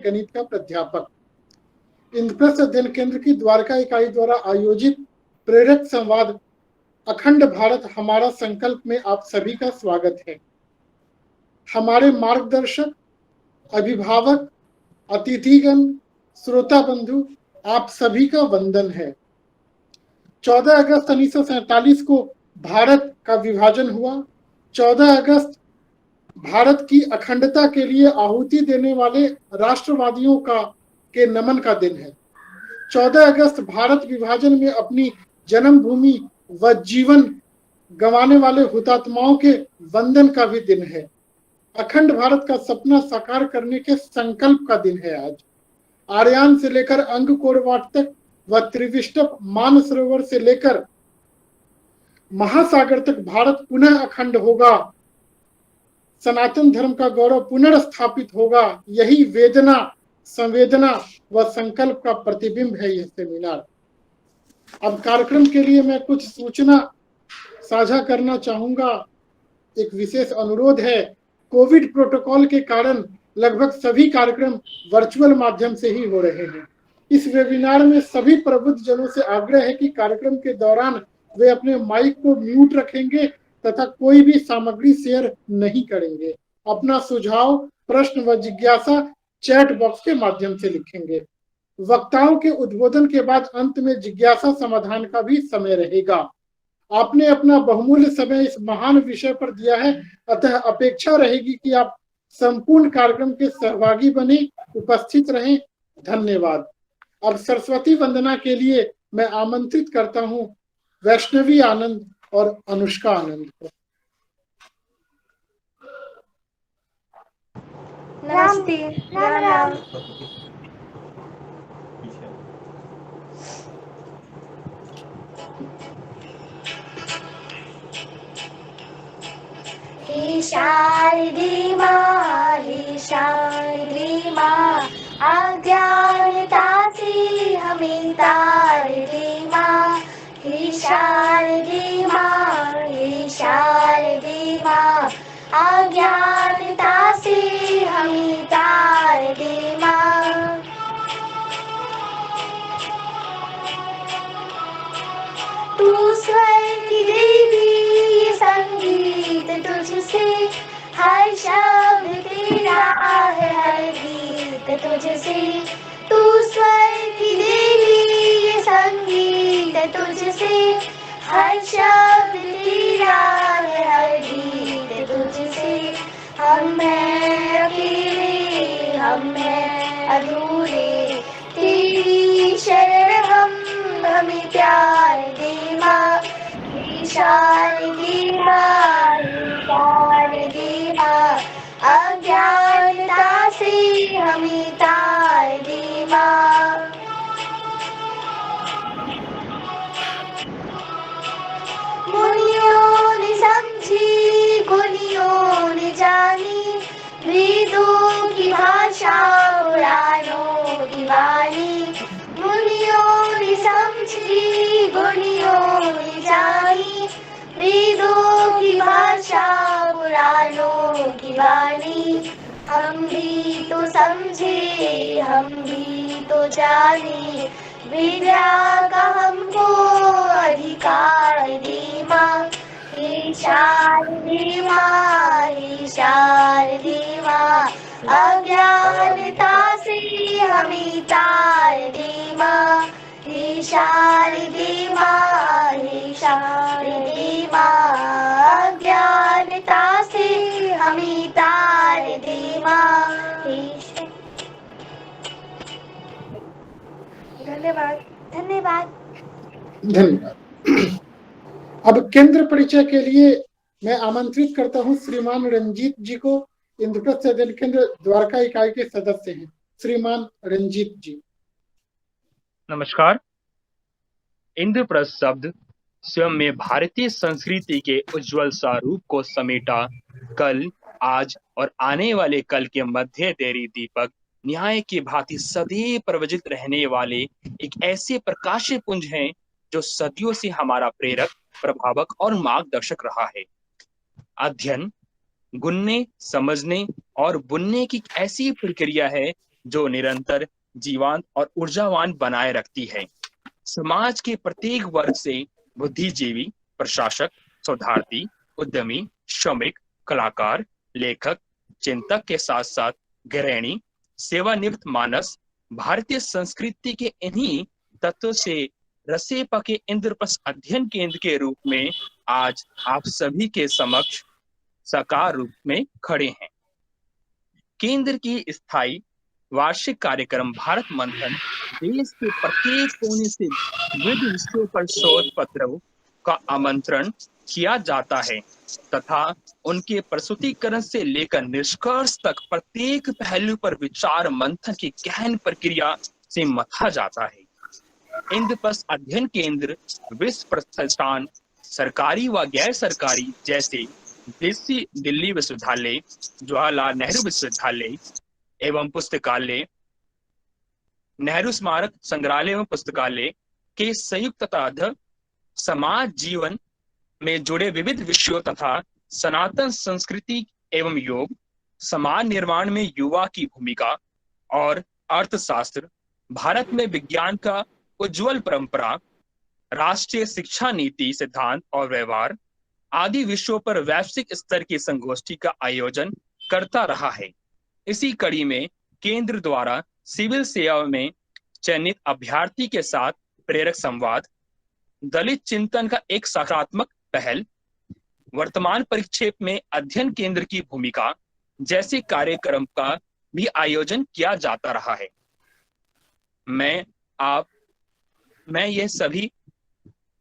गणित का प्राध्यापक। इंद्रप्रस्थ अध्ययन केंद्र की द्वारका इकाई द्वारा आयोजित प्रेरक संवाद अखंड भारत हमारा संकल्प में आप सभी का स्वागत है। हमारे मार्गदर्शक, अभिभावक, अतिथिगण, श्रोता बंधु, आप सभी का वंदन है। 14 अगस्त 1947 को भारत का विभाजन हुआ। 14 अगस्त भारत की अखंडता के लिए आहुति देने वाले राष्ट्रवादियों के नमन का दिन है। 14 अगस्त भारत विभाजन में अपनी जन्मभूमि व जीवन गंवाने वाले हुतात्माओं के वंदन का भी दिन है। अखंड भारत का सपना साकार करने के संकल्प का दिन है आज। आर्यान से लेकर अंगकोरवाट तक व त्रिविष्टप मानसरोवर से लेकर महासागर तक भारत पुनः अखंड होगा, सनातन धर्म का गौरव पुनर्स्थापित होगा। यही वेदना, संवेदना व संकल्प का प्रतिबिंब है यह सेमिनार। अब कार्यक्रम के लिए मैं कुछ सूचना साझा करना चाहूंगा। एक विशेष अनुरोध है, कोविड प्रोटोकॉल के कारण लगभग सभी कार्यक्रम वर्चुअल माध्यम से ही हो रहे हैं। इस वेबिनार में सभी प्रबुद्ध जनों से आग्रह है कि कार्यक्रम के दौरान वे अपने माइक को म्यूट रखेंगे तथा कोई भी सामग्री शेयर नहीं करेंगे। अपना सुझाव, प्रश्न व जिज्ञासा चैट बॉक्स के माध्यम से लिखेंगे। वक्ताओं के उद्बोधन के बाद अंत में जिज्ञासा समाधान का भी समय रहेगा। आपने अपना बहुमूल्य समय इस महान विषय पर दिया है, अतः अपेक्षा रहेगी कि आप संपूर्ण कार्यक्रम के सहभागी बने, उपस्थित रहें। धन्यवाद। अब सरस्वती वंदना के लिए मैं आमंत्रित करता हूं वैष्णवी आनंद और अनुष्का आनंद को। नमस्ते। राम राम। हे शारदे माँ, हे शारदे माँ, अज्ञानता से हमें तार दे माँ। हे शारदे माँ, हे शारदे माँ, अज्ञानता से हमें तार दे माँ। तू स्वर की देवी, ये संगीत तुझसे, हर शब्द तेरा है, हर गीत तुझसे। तू स्वर की देवी, ये संगीत तुझसे, हर शब्द तेरा है, हर गीत तुझसे। हम हैं अकेले, हम हैं अधूरे, तेरी शरण हम, हमें प्यार दे माँ। हे शारदे माँ, हे शारदे माँ, अज्ञानता से हमें तार दे माँ। मुनियों ने समझी, गुनियों ने जानी, वेदों की भाषा पुराणों की वाणी। मुनियों ने समझी, गुनियों ने जानी, वेदों की भाषा पुराणों की वाणी। हम भी तो समझे, हम भी तो जाने, विद्या का हमको अधिकार दे माँ। हे शारदे माँ, हे शारदे माँ, अज्ञानता से हमें तार दे माँ। हे शारदे माँ, हे शारदे माँ, अज्ञानता से हमें तार दे माँ। धन्यवाद। धन्यवाद। धन्यवाद। अब केंद्र परिचय के लिए मैं आमंत्रित करता हूं श्रीमान रंजीत जी को। इंद्रप्रस्थ अध्ययन केंद्र द्वारका इकाई के सदस्य हैं श्रीमान रंजीत जी। नमस्कार। इंद्रप्रस्थ शब्द स्वयं में भारतीय संस्कृति के उज्जवल स्वरूप को समेटा कल, आज और आने वाले कल के मध्य तेरी दीपक न्याय की भांति सदैव प्रवजित रहने वाले एक ऐसे प्रकाश पुंज हैं जो सदियों से हमारा प्रेरक, प्रभावक और मार्गदर्शक रहा है। अध्ययन, गुनने, समझने और बुनने की ऐसी प्रक्रिया है जो निरंतर जीवंत और ऊर्जावान बनाए रखती है। समाज के प्रत्येक वर्ग से बुद्धिजीवी, प्रशासक, शोधार्थी, उद्यमी, श्रमिक, कलाकार, लेखक, चिंतक के साथ साथ गृहिणी, सेवानिवृत्त मानस भारतीय संस्कृति के इन्हीं तत्वों से रसे पके इंद्रप्रस्थ अध्ययन केंद्र के रूप में आज आप सभी के समक्ष साकार रूप में खड़े हैं। केंद्र की स्थायी वार्षिक कार्यक्रम भारत मंथन देश के प्रत्येक कोने से विविध विषयों पर शोध पत्रों का आमंत्रण किया जाता है तथा उनके प्रस्तुतिकरण से लेकर निष्कर्ष तक प्रत्येक पहलू पर विचार मंथन की गहन प्रक्रिया से मथा जाता है। इंद्रप्रस्थ अध्ययन केंद्र विश्व प्रतिष्ठान, सरकारी व गैर सरकारी जैसे दिल्ली विश्वविद्यालय, जवाहरलाल नेहरू विश्वविद्यालय एवं पुस्तकालय, नेहरू स्मारक संग्रहालय एवं पुस्तकालय के संयुक्त तथा समाज जीवन में जुड़े विविध विषयों तथा सनातन संस्कृति एवं योग, समाज निर्माण में युवा की भूमिका और अर्थशास्त्र, भारत में विज्ञान का उज्जवल परंपरा, राष्ट्रीय शिक्षा नीति, सिद्धांत और व्यवहार आदि विषयों पर वैश्विक स्तर की संगोष्ठी का आयोजन करता रहा है। इसी कड़ी में केंद्र द्वारा सिविल सेवा में चयनित अभ्यर्थी के साथ प्रेरक संवाद, दलित चिंतन का एक सकारात्मक पहल, वर्तमान परिक्षेप में अध्ययन केंद्र की भूमिका जैसे कार्यक्रम का भी आयोजन किया जाता रहा है। मैं यह सभी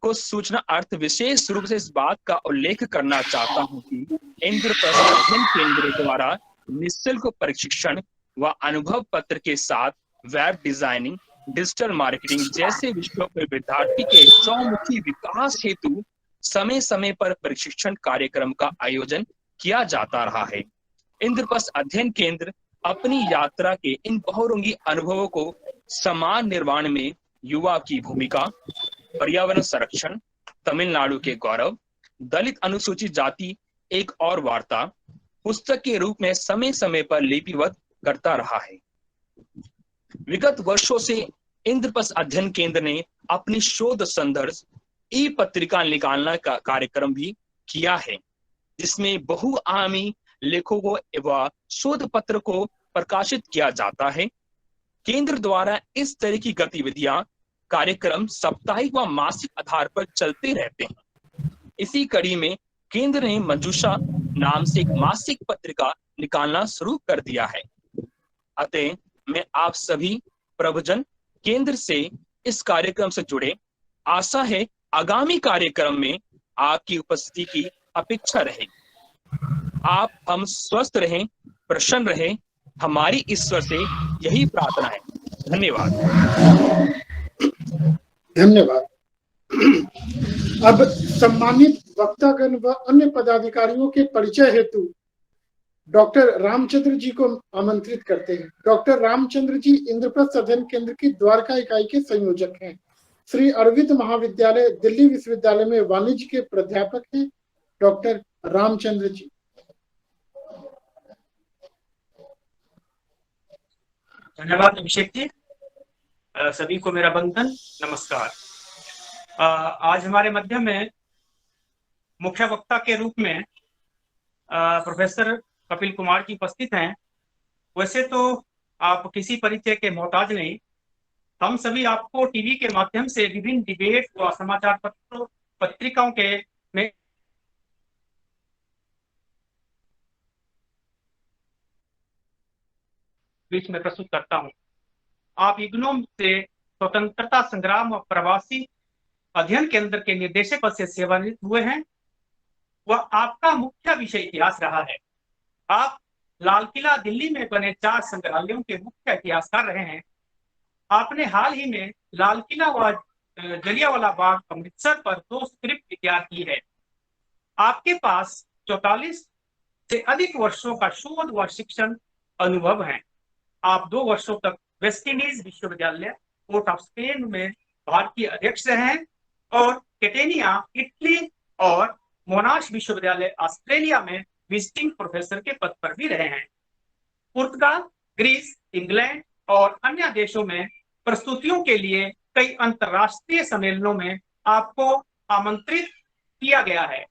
को सूचना अर्थ विशेष रूप से इस बात का उल्लेख करना चाहता हूं कि इंद्रप्रस्थ अध्ययन केंद्र द्वारा निःशुल्क प्रशिक्षण व अनुभव पत्र के साथ वेब डिजाइनिंग, डिजिटल मार्केटिंग जैसे विषयों पर विद्यार्थी के चौमुखी विकास हेतु समय समय पर प्रशिक्षण कार्यक्रम का आयोजन किया जाता रहा है। इंद्रप्रस्थ अध्ययन केंद्र अपनी यात्रा के इन बहुरंगी अनुभवों को समाज निर्माण में युवा की भूमिका, पर्यावरण संरक्षण, तमिलनाडु के गौरव, दलित अनुसूचित जाति एक और वार्ता पुस्तक के रूप में समय समय पर लिपिबद्ध करता रहा है। विगत वर्षों से इंद्रप्रस्थ अध्ययन केंद्र ने अपनी शोध संदर्भ ई पत्रिका निकालना का कार्यक्रम भी किया है, जिसमें बहुआयामी लेखों व शोध पत्र को प्रकाशित किया जाता है। केंद्र द्वारा इस तरह की गतिविधियां कार्यक्रम साप्ताहिक व मासिक आधार पर चलते रहते हैं। इसी कड़ी में केंद्र ने मंजूषा नाम से एक मासिक पत्रिका निकालना शुरू कर दिया है। अतः मैं आप सभी प्रभुजन केंद्र से इस कार्यक्रम से जुड़े, आशा है आगामी कार्यक्रम में आपकी उपस्थिति की अपेक्षा रहे। आप हम स्वस्थ रहें, प्रसन्न रहें, हमारी ईश्वर से यही प्रार्थना है। धन्यवाद। धन्यवाद। अब सम्मानित वक्तागण व अन्य पदाधिकारियों के परिचय हेतु डॉक्टर रामचंद्र जी को आमंत्रित करते हैं। डॉक्टर रामचंद्र जी इंद्रप्रस्थ अध्ययन केंद्र की द्वारका इकाई के संयोजक हैं। श्री अरविंद महाविद्यालय दिल्ली विश्वविद्यालय में वाणिज्य के प्राध्यापक हैं। डॉक्टर रामचंद्र जी। धन्यवाद अभिषेक जी। सभी को मेरा वंदन, नमस्कार। आज हमारे मध्य में मुख्य वक्ता के रूप में प्रोफेसर कपिल कुमार जी उपस्थित हैं। वैसे तो आप किसी परिचय के मोहताज नहीं, हम सभी आपको टीवी के माध्यम से विभिन्न डिबेट व समाचार पत्रों पत्रिकाओं के में बीच में प्रस्तुत करता हूं। आप इग्नू से स्वतंत्रता संग्राम और प्रवासी अध्ययन केंद्र के निदेशक पद से सेवानिवृत्त हुए हैं। वह आपका मुख्य विषय इतिहास रहा है। आप लाल किला दिल्ली में बने 4 संग्रहालयों के मुख्य इतिहासकार रहे हैं। आपने हाल ही में लाल किला व जलियांवाला बाग अमृतसर पर 2 स्क्रिप्ट तैयार की है। आपके पास 44 से अधिक वर्षों का शोध व शिक्षण अनुभव है। आप 2 वर्षों तक वेस्ट इंडीज विश्वविद्यालय पोर्ट ऑफ स्पेन में भारतीय अध्यक्ष रहे हैं और कैटेनिया इटली और मोनाश विश्वविद्यालय ऑस्ट्रेलिया में विजिटिंग प्रोफेसर के पद पर भी रहे हैं। पुर्तगाल, ग्रीस, इंग्लैंड और अन्य देशों में प्रस्तुतियों के लिए कई अंतर्राष्ट्रीय सम्मेलनों में आपको आमंत्रित किया गया है।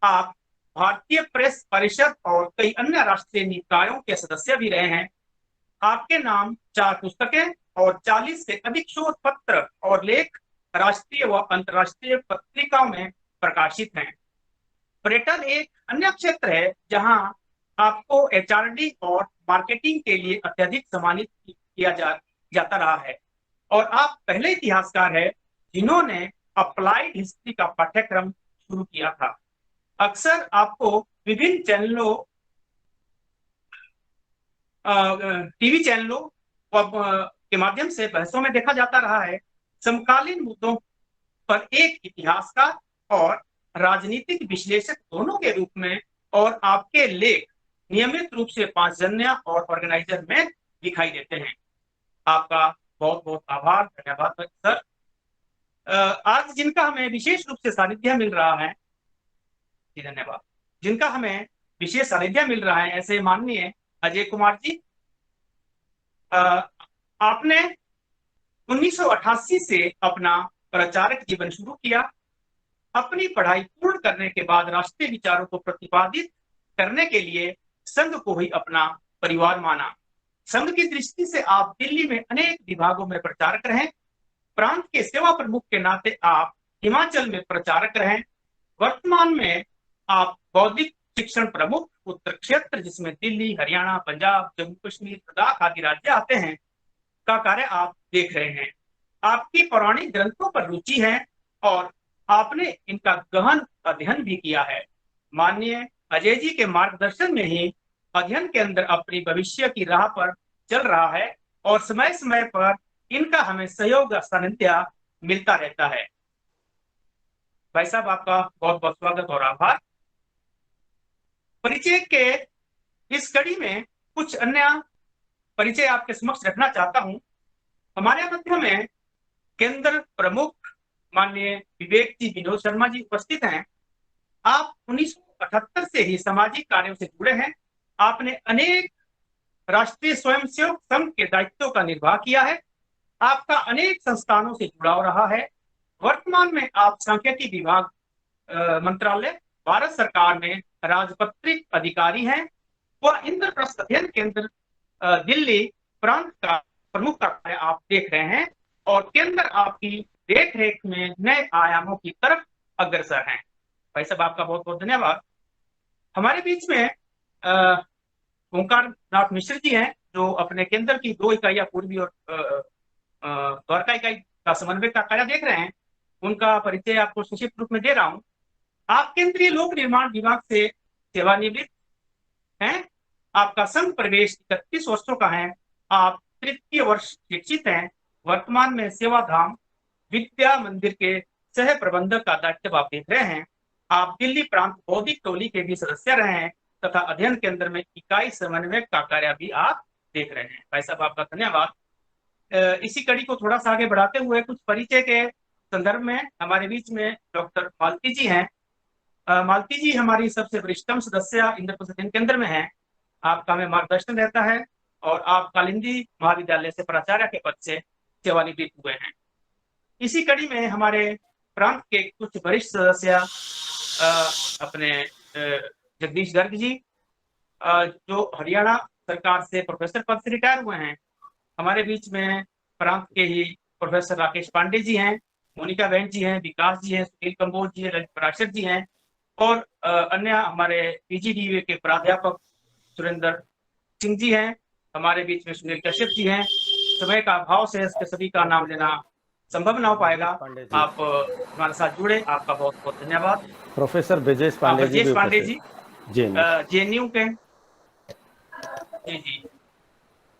आप भारतीय प्रेस परिषद और कई अन्य राष्ट्रीय निकायों के सदस्य भी रहे हैं। आपके नाम 4 पुस्तकें और 40 से अधिक शोध पत्र और लेख राष्ट्रीय व अंतर्राष्ट्रीय पत्रिकाओं में प्रकाशित हैं। पर्यटन एक अन्य क्षेत्र है जहां आपको एचआरडी और मार्केटिंग के लिए अत्यधिक सम्मानित किया जाता रहा है और आप पहले इतिहासकार हैं जिन्होंने अप्लाइड हिस्ट्री का पाठ्यक्रम शुरू किया था। अक्सर आपको विभिन्न चैनलों, टीवी चैनलों के माध्यम से बहसों में देखा जाता रहा है। समकालीन मुद्दों पर एक इतिहासकार और राजनीतिक विश्लेषक दोनों के रूप में, और आपके लेख नियमित रूप से पांचजन्य और ऑर्गेनाइजर में दिखाई देते हैं। आपका बहुत बहुत आभार, धन्यवाद सर। आज जिनका हमें विशेष रूप से सानिध्य मिल रहा है, जी धन्यवाद, जिनका हमें विशेष सानिध्य मिल रहा है ऐसे माननीय अजय कुमार जी। आपने 1988 से अपना प्रचारक जीवन शुरू किया। अपनी पढ़ाई पूर्ण करने के बाद राष्ट्रीय विचारों को प्रतिपादित करने के लिए संघ को ही अपना परिवार माना। संघ की दृष्टि से आप दिल्ली में अनेक विभागों में प्रचारक रहे। प्रांत के सेवा प्रमुख के नाते आप हिमाचल में प्रचारक रहे। वर्तमान में आप बौद्धिक शिक्षण प्रमुख उत्तर क्षेत्र, जिसमें दिल्ली, हरियाणा, पंजाब, जम्मू कश्मीर, लद्दाख आदि राज्य आते हैं, का कार्य आप देख रहे हैं। आपकी पौराणिक ग्रंथों पर रुचि है और आपने इनका गहन अध्ययन भी किया है। माननीय अजय जी के मार्गदर्शन में ही अध्ययन के अंदर अपनी भविष्य की राह पर चल रहा है और समय समय पर इनका हमें सहयोग सानिध्य मिलता रहता है। भाई साहब, आपका बहुत बहुत स्वागत और आभार। परिचय के इस कड़ी में कुछ अन्य परिचय आपके समक्ष रखना चाहता हूं। हमारे मध्य में केंद्र प्रमुख माननीय विवेक जी विनोद शर्मा जी उपस्थित हैं। आप 1978 से ही सामाजिक कार्यों से जुड़े हैं। आपने अनेक राष्ट्रीय स्वयंसेवक संघ के दायित्वों का निर्वाह किया है। आपका अनेक संस्थानों से जुड़ाव रहा है। वर्तमान में आप सांख्यिकी विभाग मंत्रालय भारत सरकार में राजपत्रित अधिकारी हैं। वह इंद्रप्रस्थ अध्ययन केंद्र दिल्ली प्रांत का प्रमुख कार्य आप देख रहे हैं और केंद्र आपकी देख रेख में नए आयामों की तरफ अग्रसर हैं। भाई साहब, आपका बहुत बहुत धन्यवाद। हमारे बीच में ओंकार नाथ मिश्र जी हैं, जो अपने केंद्र की 2 इकाइयां पूर्वी और द्वारका इकाई का समन्वय का कार्य देख रहे हैं। उनका परिचय आपको संक्षिप्त रूप में दे रहा हूं। आप केंद्रीय लोक निर्माण विभाग से सेवानिवृत्त हैं। आपका संघ प्रवेश 31 वर्षों का है। आप तृतीय वर्ष शिक्षित हैं। वर्तमान में सेवाधाम विद्या मंदिर के सह प्रबंधक का दायित्व आप देख रहे हैं। आप दिल्ली प्रांत बौद्धिक टोली के भी सदस्य रहे हैं तथा अध्ययन केंद्र में इकाई समन्वय का कार्य भी आप देख रहे हैं। भाई साहब, आपका धन्यवाद। इसी कड़ी को थोड़ा सा आगे बढ़ाते हुए कुछ परिचय के संदर्भ में हमारे बीच में डॉक्टर मालती जी हैं। मालती जी हमारी सबसे वरिष्ठतम सदस्य इंद्रप्रस्थ अध्ययन केंद्र में हैं। आपका हमें मार्गदर्शन रहता है और आप कालिंदी महाविद्यालय से प्राचार्य के पद से सेवानिवृत्त हुए हैं। इसी कड़ी में हमारे प्रांत के कुछ वरिष्ठ सदस्य अपने जगदीश गर्ग जी, जो हरियाणा सरकार से प्रोफेसर पद से रिटायर हुए हैं। हमारे बीच में प्रांत के ही प्रोफेसर राकेश पांडे जी हैं, मोनिका बहन जी हैं, विकास जी हैं, सुनील कंबोज जी हैं, ललित पराशर जी हैं और अन्य हमारे पीजीडीयू के प्राध्यापक सुरेंद्र सिंह जी हैं। हमारे बीच में सुनील कश्यप जी हैं। समय का अभाव से इसके सभी का नाम लेना संभव ना हो पाएगा। आप हमारे साथ जुड़े, आपका बहुत बहुत धन्यवाद। प्रोफेसर ब्रजेश पांडे जी जेएनयू के जी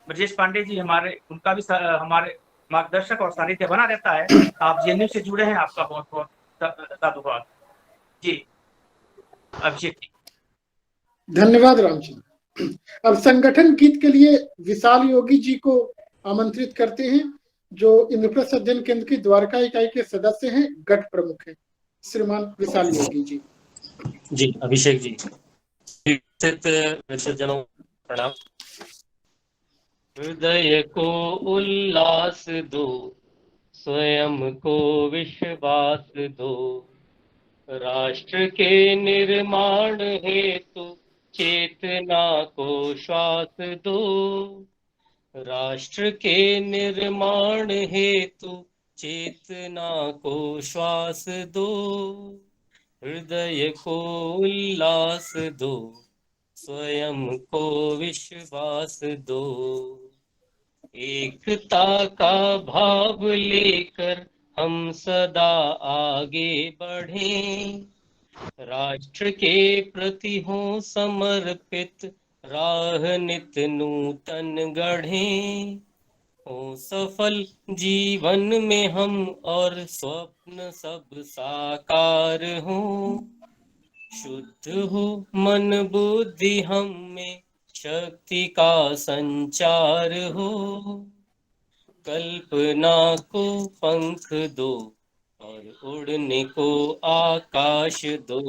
ब्रजेश पांडे जी उनका भी हमारे मार्गदर्शक और सानिध्य बना रहता है। आप जेएनयू से जुड़े हैं, आपका बहुत बहुत साधुवाद जी। अभिषेक जी, धन्यवाद रामचंद्र। अब संगठन गीत के लिए विशाल योगी जी को आमंत्रित करते हैं, जो इंद्रप्रस्थ अध्ययन केंद्र की द्वारका इकाई के सदस्य हैं, गठ प्रमुख हैं। श्रीमान विशाल योगी जी। जी अभिषेक जी, जनों प्रणाम। हृदय को उल्लास दो, स्वयं को विश्वास दो। राष्ट्र के निर्माण हेतु चेतना को श्वास दो। राष्ट्र के निर्माण हेतु चेतना को श्वास दो। हृदय को उल्लास दो, स्वयं को विश्वास दो। एकता का भाव लेकर हम सदा आगे बढ़ें। राष्ट्र के प्रति हो समर्पित, राह नित नूतन गढ़ें। हो सफल जीवन में हम और स्वप्न सब साकार हो। शुद्ध हो मन बुद्धि हम में, शक्ति का संचार हो। कल्पना को पंख दो और उड़ने को आकाश दो।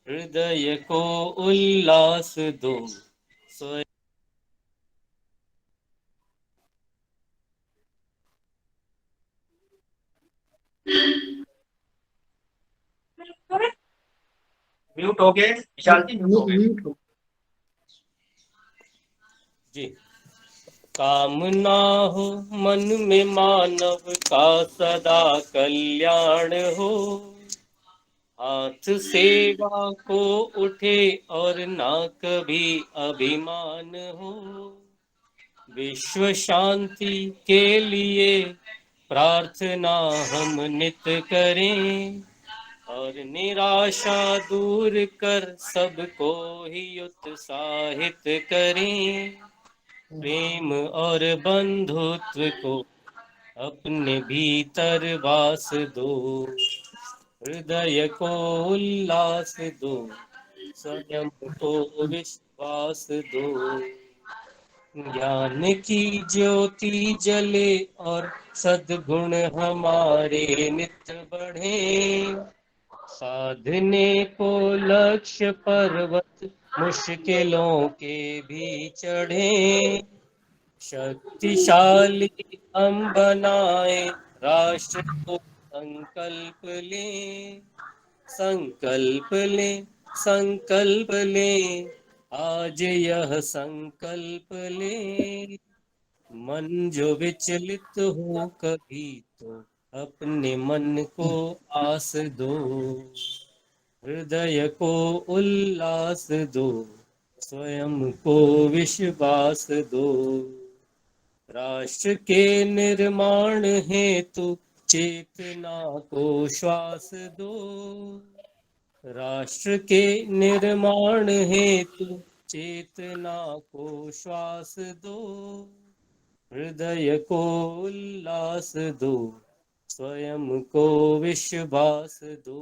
हृदय को उल्लास दो, स्वयं म्यूट हो गए विशाल जी, म्यूट हो गए। म्यूट हो। जी। कामना हो मन में मानव का सदा कल्याण हो। हाथ सेवा को उठे और ना कभी अभिमान हो। विश्व शांति के लिए प्रार्थना हम नित करें और निराशा दूर कर सबको ही उत्साहित करें। प्रेम और बंधुत्व को अपने भीतर वास दो। हृदय को उल्लास दो, स्वयं को विश्वास दो। ज्ञान की ज्योति जले और सद्गुण हमारे नित्य बढ़े। साधने को लक्ष्य पर्वत मुश्किलों के भी चढ़े। शक्तिशाली हम बनाए राष्ट्र को संकल्प ले। संकल्प ले, संकल्प ले, आज यह संकल्प ले। मन जो विचलित हो कभी तो अपने मन को आस दो। हृदय को उल्लास दो, स्वयं को विश्वास दो। राष्ट्र के निर्माण हेतु चेतना को श्वास दो। राष्ट्र के निर्माण हेतु चेतना को श्वास दो। हृदय को उल्लास दो, स्वयं को विश्वास दो।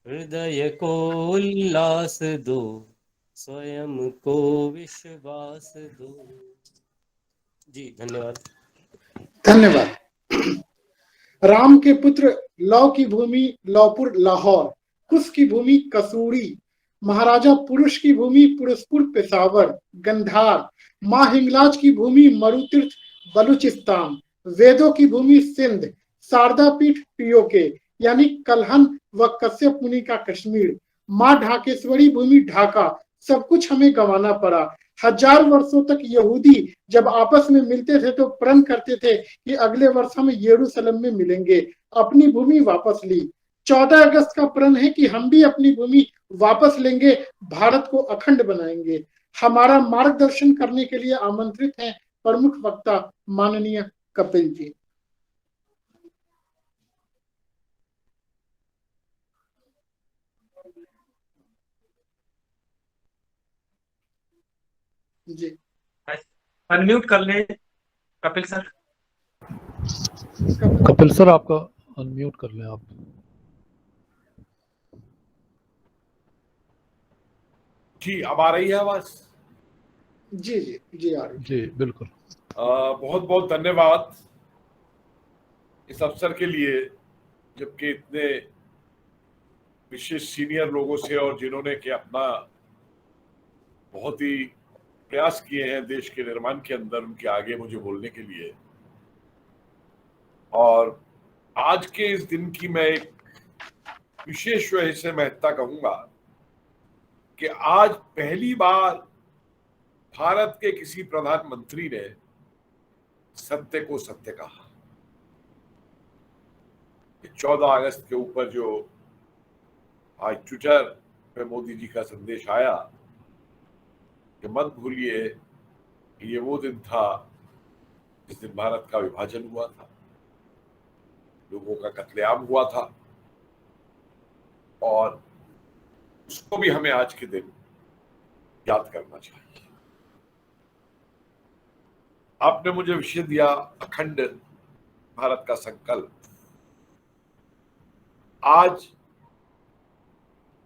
हृदय को उल्लास दो, स्वयं को विश्वास दो। जी धन्यवाद। धन्यवाद। राम के पुत्र लौ की भूमि लौपुर लाहौर, कुश की भूमि कसूरी, महाराजा पुरुष की भूमि पुरुषपुर पेशावर गंधार, माँ हिंगलाज की भूमि मरुतीर्थ बलूचिस्तान, वेदों की भूमि सिंध, शारदा पीठ पीओके यानी कलहन व कश्यप मुनि का कश्मीर, माँ ढाकेश्वरी भूमि ढाका। सब कुछ हमें गंवाना पड़ा। हजार वर्षों तक यहूदी जब आपस में मिलते थे तो प्रण करते थे कि अगले वर्ष हम यरूशलेम में मिलेंगे। अपनी भूमि वापस ली। 14 अगस्त का प्रण है कि हम भी अपनी भूमि वापस लेंगे, भारत को अखंड बनाएंगे। हमारा मार्गदर्शन करने के लिए आमंत्रित हैं प्रमुख वक्ता माननीय कपिल जी। जी अनम्यूट कर ले कपिल सर। कपिल सर आपका अनम्यूट कर लें आप। जी अब आ रही है आवाज? जी जी जी आ रही। जी बिल्कुल। बहुत बहुत धन्यवाद इस अवसर के लिए, जबकि इतने विशेष सीनियर लोगों से और जिन्होंने कि अपना बहुत ही प्रयास किए हैं देश के निर्माण के अंदर उनके आगे मुझे बोलने के लिए। और आज के इस दिन की मैं एक विशेष वजह से महत्ता कहूंगा कि आज पहली बार भारत के किसी प्रधानमंत्री ने सत्य को सत्य कहा। 14 अगस्त के ऊपर जो आज ट्विटर पे मोदी जी का संदेश आया कि मत भूलिए ये वो दिन था जिस दिन भारत का विभाजन हुआ था, लोगों का कत्लेआम हुआ था, और उसको भी हमें आज के दिन याद करना चाहिए। आपने मुझे विषय दिया अखंड भारत का संकल्प। आज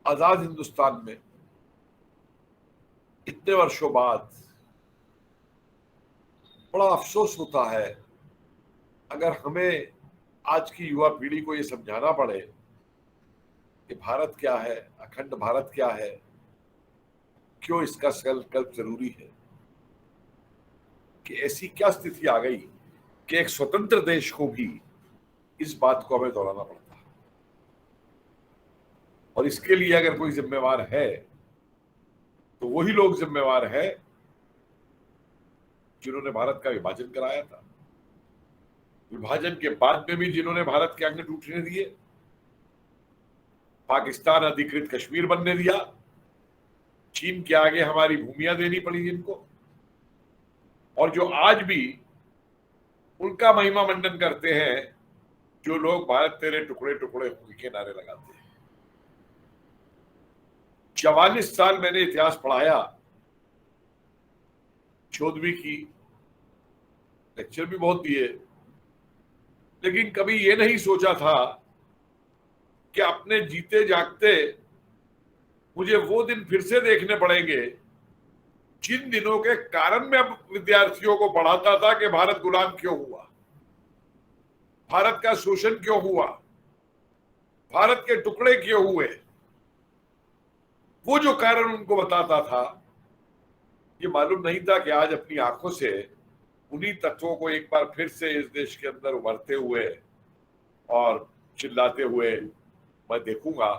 आजाद हिंदुस्तान में इतने वर्षों बाद बड़ा अफसोस होता है अगर हमें आज की युवा पीढ़ी को ये समझाना पड़े कि भारत क्या है, अखंड भारत क्या है, क्यों इसका संकल्प जरूरी है, कि ऐसी क्या स्थिति आ गई कि एक स्वतंत्र देश को भी इस बात को हमें दोहराना पड़ता है। और इसके लिए अगर कोई जिम्मेवार है तो वही लोग जिम्मेवार है जिन्होंने भारत का विभाजन कराया था, विभाजन के बाद में भी जिन्होंने भारत के अंग टूटने दिए, पाकिस्तान अधिकृत कश्मीर बनने दिया, चीन के आगे हमारी भूमियां देनी पड़ी जिनको, और जो आज भी उनका महिमा मंडन करते हैं जो लोग भारत तेरे टुकड़े टुकड़े के नारे लगाते हैं। 44 साल मैंने इतिहास पढ़ाया, 14वीं की लेक्चर भी बहुत दिए, लेकिन कभी ये नहीं सोचा था कि अपने जीते जागते मुझे वो दिन फिर से देखने पड़ेंगे जिन दिनों के कारण मैं विद्यार्थियों को पढ़ाता था कि भारत गुलाम क्यों हुआ, भारत का शोषण क्यों हुआ, भारत के टुकड़े क्यों हुए। वो जो कारण उनको बताता था, ये मालूम नहीं था कि आज अपनी आंखों से उन्हीं तत्वों को एक बार फिर से इस देश के अंदर उभरते हुए और चिल्लाते हुए मैं देखूंगा।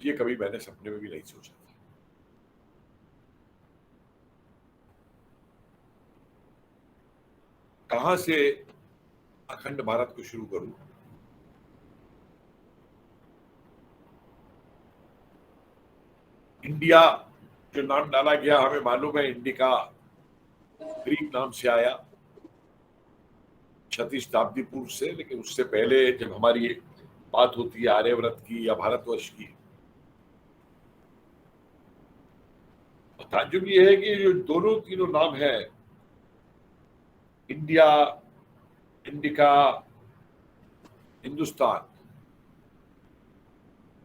ये कभी मैंने सपने में भी नहीं सोचा था। कहां से अखंड भारत को शुरू करूं? इंडिया जो नाम डाला गया, हमें मालूम है इंडिका ग्रीक नाम से आया 36 शताब्दी पूर्व से, लेकिन उससे पहले जब हमारी बात होती है आर्यव्रत की या भारतवर्ष की, ताज्जुब ये है कि जो दोनों तीनों नाम है, इंडिया, इंडिका, हिंदुस्तान,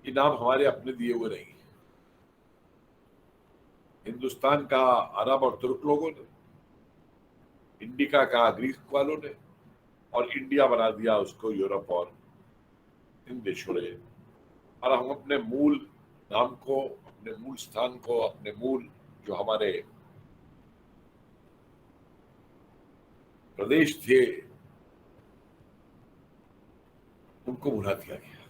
ये नाम हमारे अपने दिए हुए नहीं। हिंदुस्तान का अरब और तुर्क लोगों ने, इंडिका का ग्रीक वालों ने, और इंडिया बना दिया उसको यूरोप और इन देशों ने। और हम अपने मूल नाम को, अपने मूल स्थान को, अपने मूल जो हमारे प्रदेश थे उनको भुला दिया गया।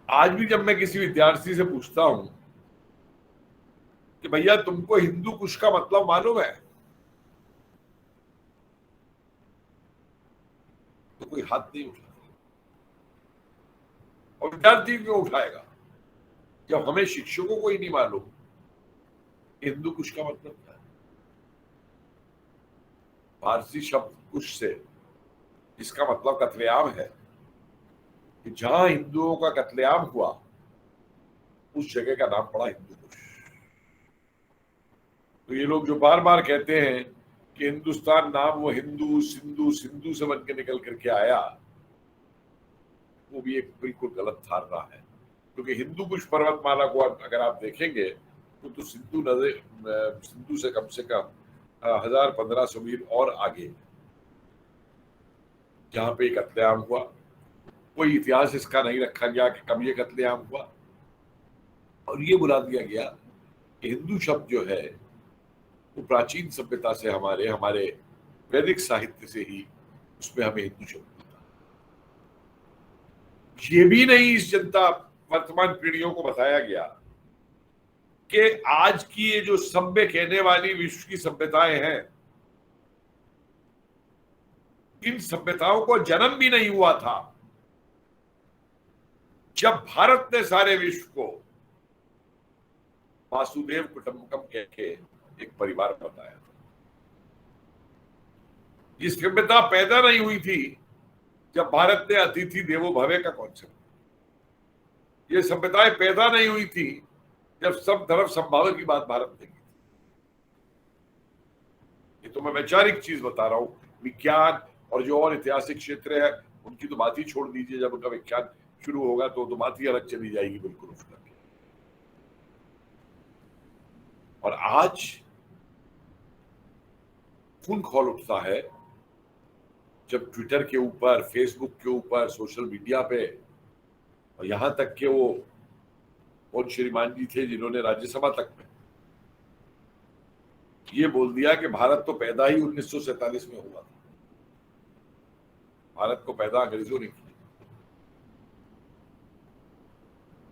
आज भी जब मैं किसी विद्यार्थी से पूछता हूं कि भैया तुमको हिंदू कुश का मतलब मालूम है, तो कोई हाथ नहीं उठाता। और विद्यार्थी क्यों उठाएगा जब हमें शिक्षकों को ही नहीं मालूम हिंदू कुश का मतलब क्या है। फारसी शब्द कुश से, जिसका मतलब कत्लेआम है, कि जहां हिंदुओं का कत्लेआम हुआ उस जगह का नाम पड़ा हिंदू कुश। तो ये लोग जो बार बार कहते हैं कि हिंदुस्तान नाम वो हिंदू सिंधु सिंधु से बन के निकल करके आया, वो भी एक बिल्कुल गलत धारणा है। क्योंकि हिंदू कुश पर्वतमाला को अगर आप देखेंगे तो सिंधु से कम 1000-1500 मील और आगे जहां पे कत्लेआम हुआ। कोई इतिहास इसका नहीं रखा गया कि कब ये कत्लेआम हुआ, और ये बुला दिया गया कि हिंदू शब्द जो है वो प्राचीन सभ्यता से हमारे वैदिक साहित्य से ही उसमें हमें हिंदू शब्द मिलता। ये भी नहीं इस जनता वर्तमान पीढ़ियों को बताया गया कि आज की ये जो सभ्य कहने वाली विश्व की सभ्यताएं हैं, इन सभ्यताओं को जन्म भी नहीं हुआ था जब भारत ने सारे विश्व को वासुदेव कुटुंबकम कह के एक परिवार बताया था। ये सभ्यता पैदा नहीं हुई थी जब भारत ने अतिथि देवो भव का कॉन्सेप्ट, ये सभ्यताएं पैदा नहीं हुई थी जब सब धर्म संभाव की बात भारत ने की। ये तो मैं वैचारिक चीज बता रहा हूं। विज्ञान और जो और ऐतिहासिक क्षेत्र है उनकी तो बात ही छोड़ दीजिए। जब उनका विज्ञान शुरू होगा तो बात ही अलग चली जाएगी बिल्कुल उस तरह की। और आज खून खौल उठता है जब ट्विटर के ऊपर, फेसबुक के ऊपर, सोशल मीडिया पे, और यहां तक कि वो और श्रीमान जी थे जिन्होंने राज्यसभा तक में ये बोल दिया कि भारत तो पैदा ही 1947 में हुआ था, भारत को पैदा अंग्रेजों ने किया,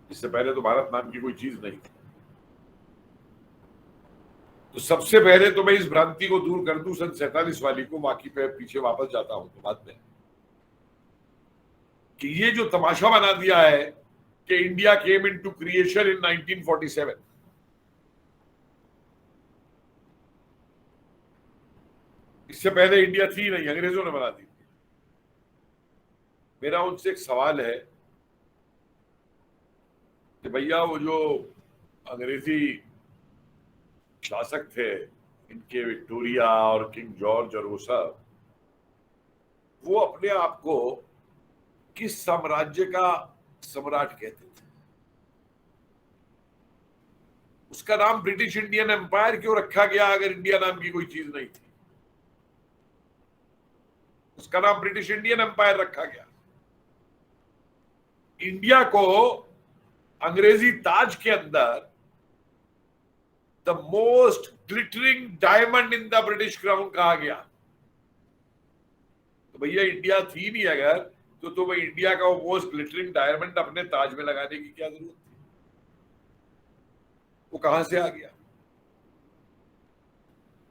इससे पहले तो भारत नाम की कोई चीज नहीं थी। तो सबसे पहले तो मैं इस भ्रांति को दूर कर दूं, सन 47 वाली को, बाकी पे पीछे वापस जाता हूं तो बाद में, कि ये जो तमाशा बना दिया है कि इंडिया केम इनटू क्रिएशन इन 1947, इससे पहले इंडिया थी नहीं, अंग्रेजों ने बना दी। मेरा उनसे एक सवाल है कि भैया वो जो अंग्रेजी शासक थे, इनके विक्टोरिया और किंग जॉर्ज और वो सब, वो अपने आप को किस साम्राज्य का सम्राट कहते थे? उसका नाम ब्रिटिश इंडियन एम्पायर क्यों रखा गया अगर इंडिया नाम की कोई चीज नहीं थी? उसका नाम ब्रिटिश इंडियन एम्पायर रखा गया। इंडिया को अंग्रेजी ताज के अंदर the most glittering diamond in the British crown कहा गया। तो भैया इंडिया थी नहीं अगर, तो भाई इंडिया का वो मोस्ट ग्लिटरिंग डायमंड अपने ताज में लगाने की क्या जरूरत थी? वो कहां से आ गया?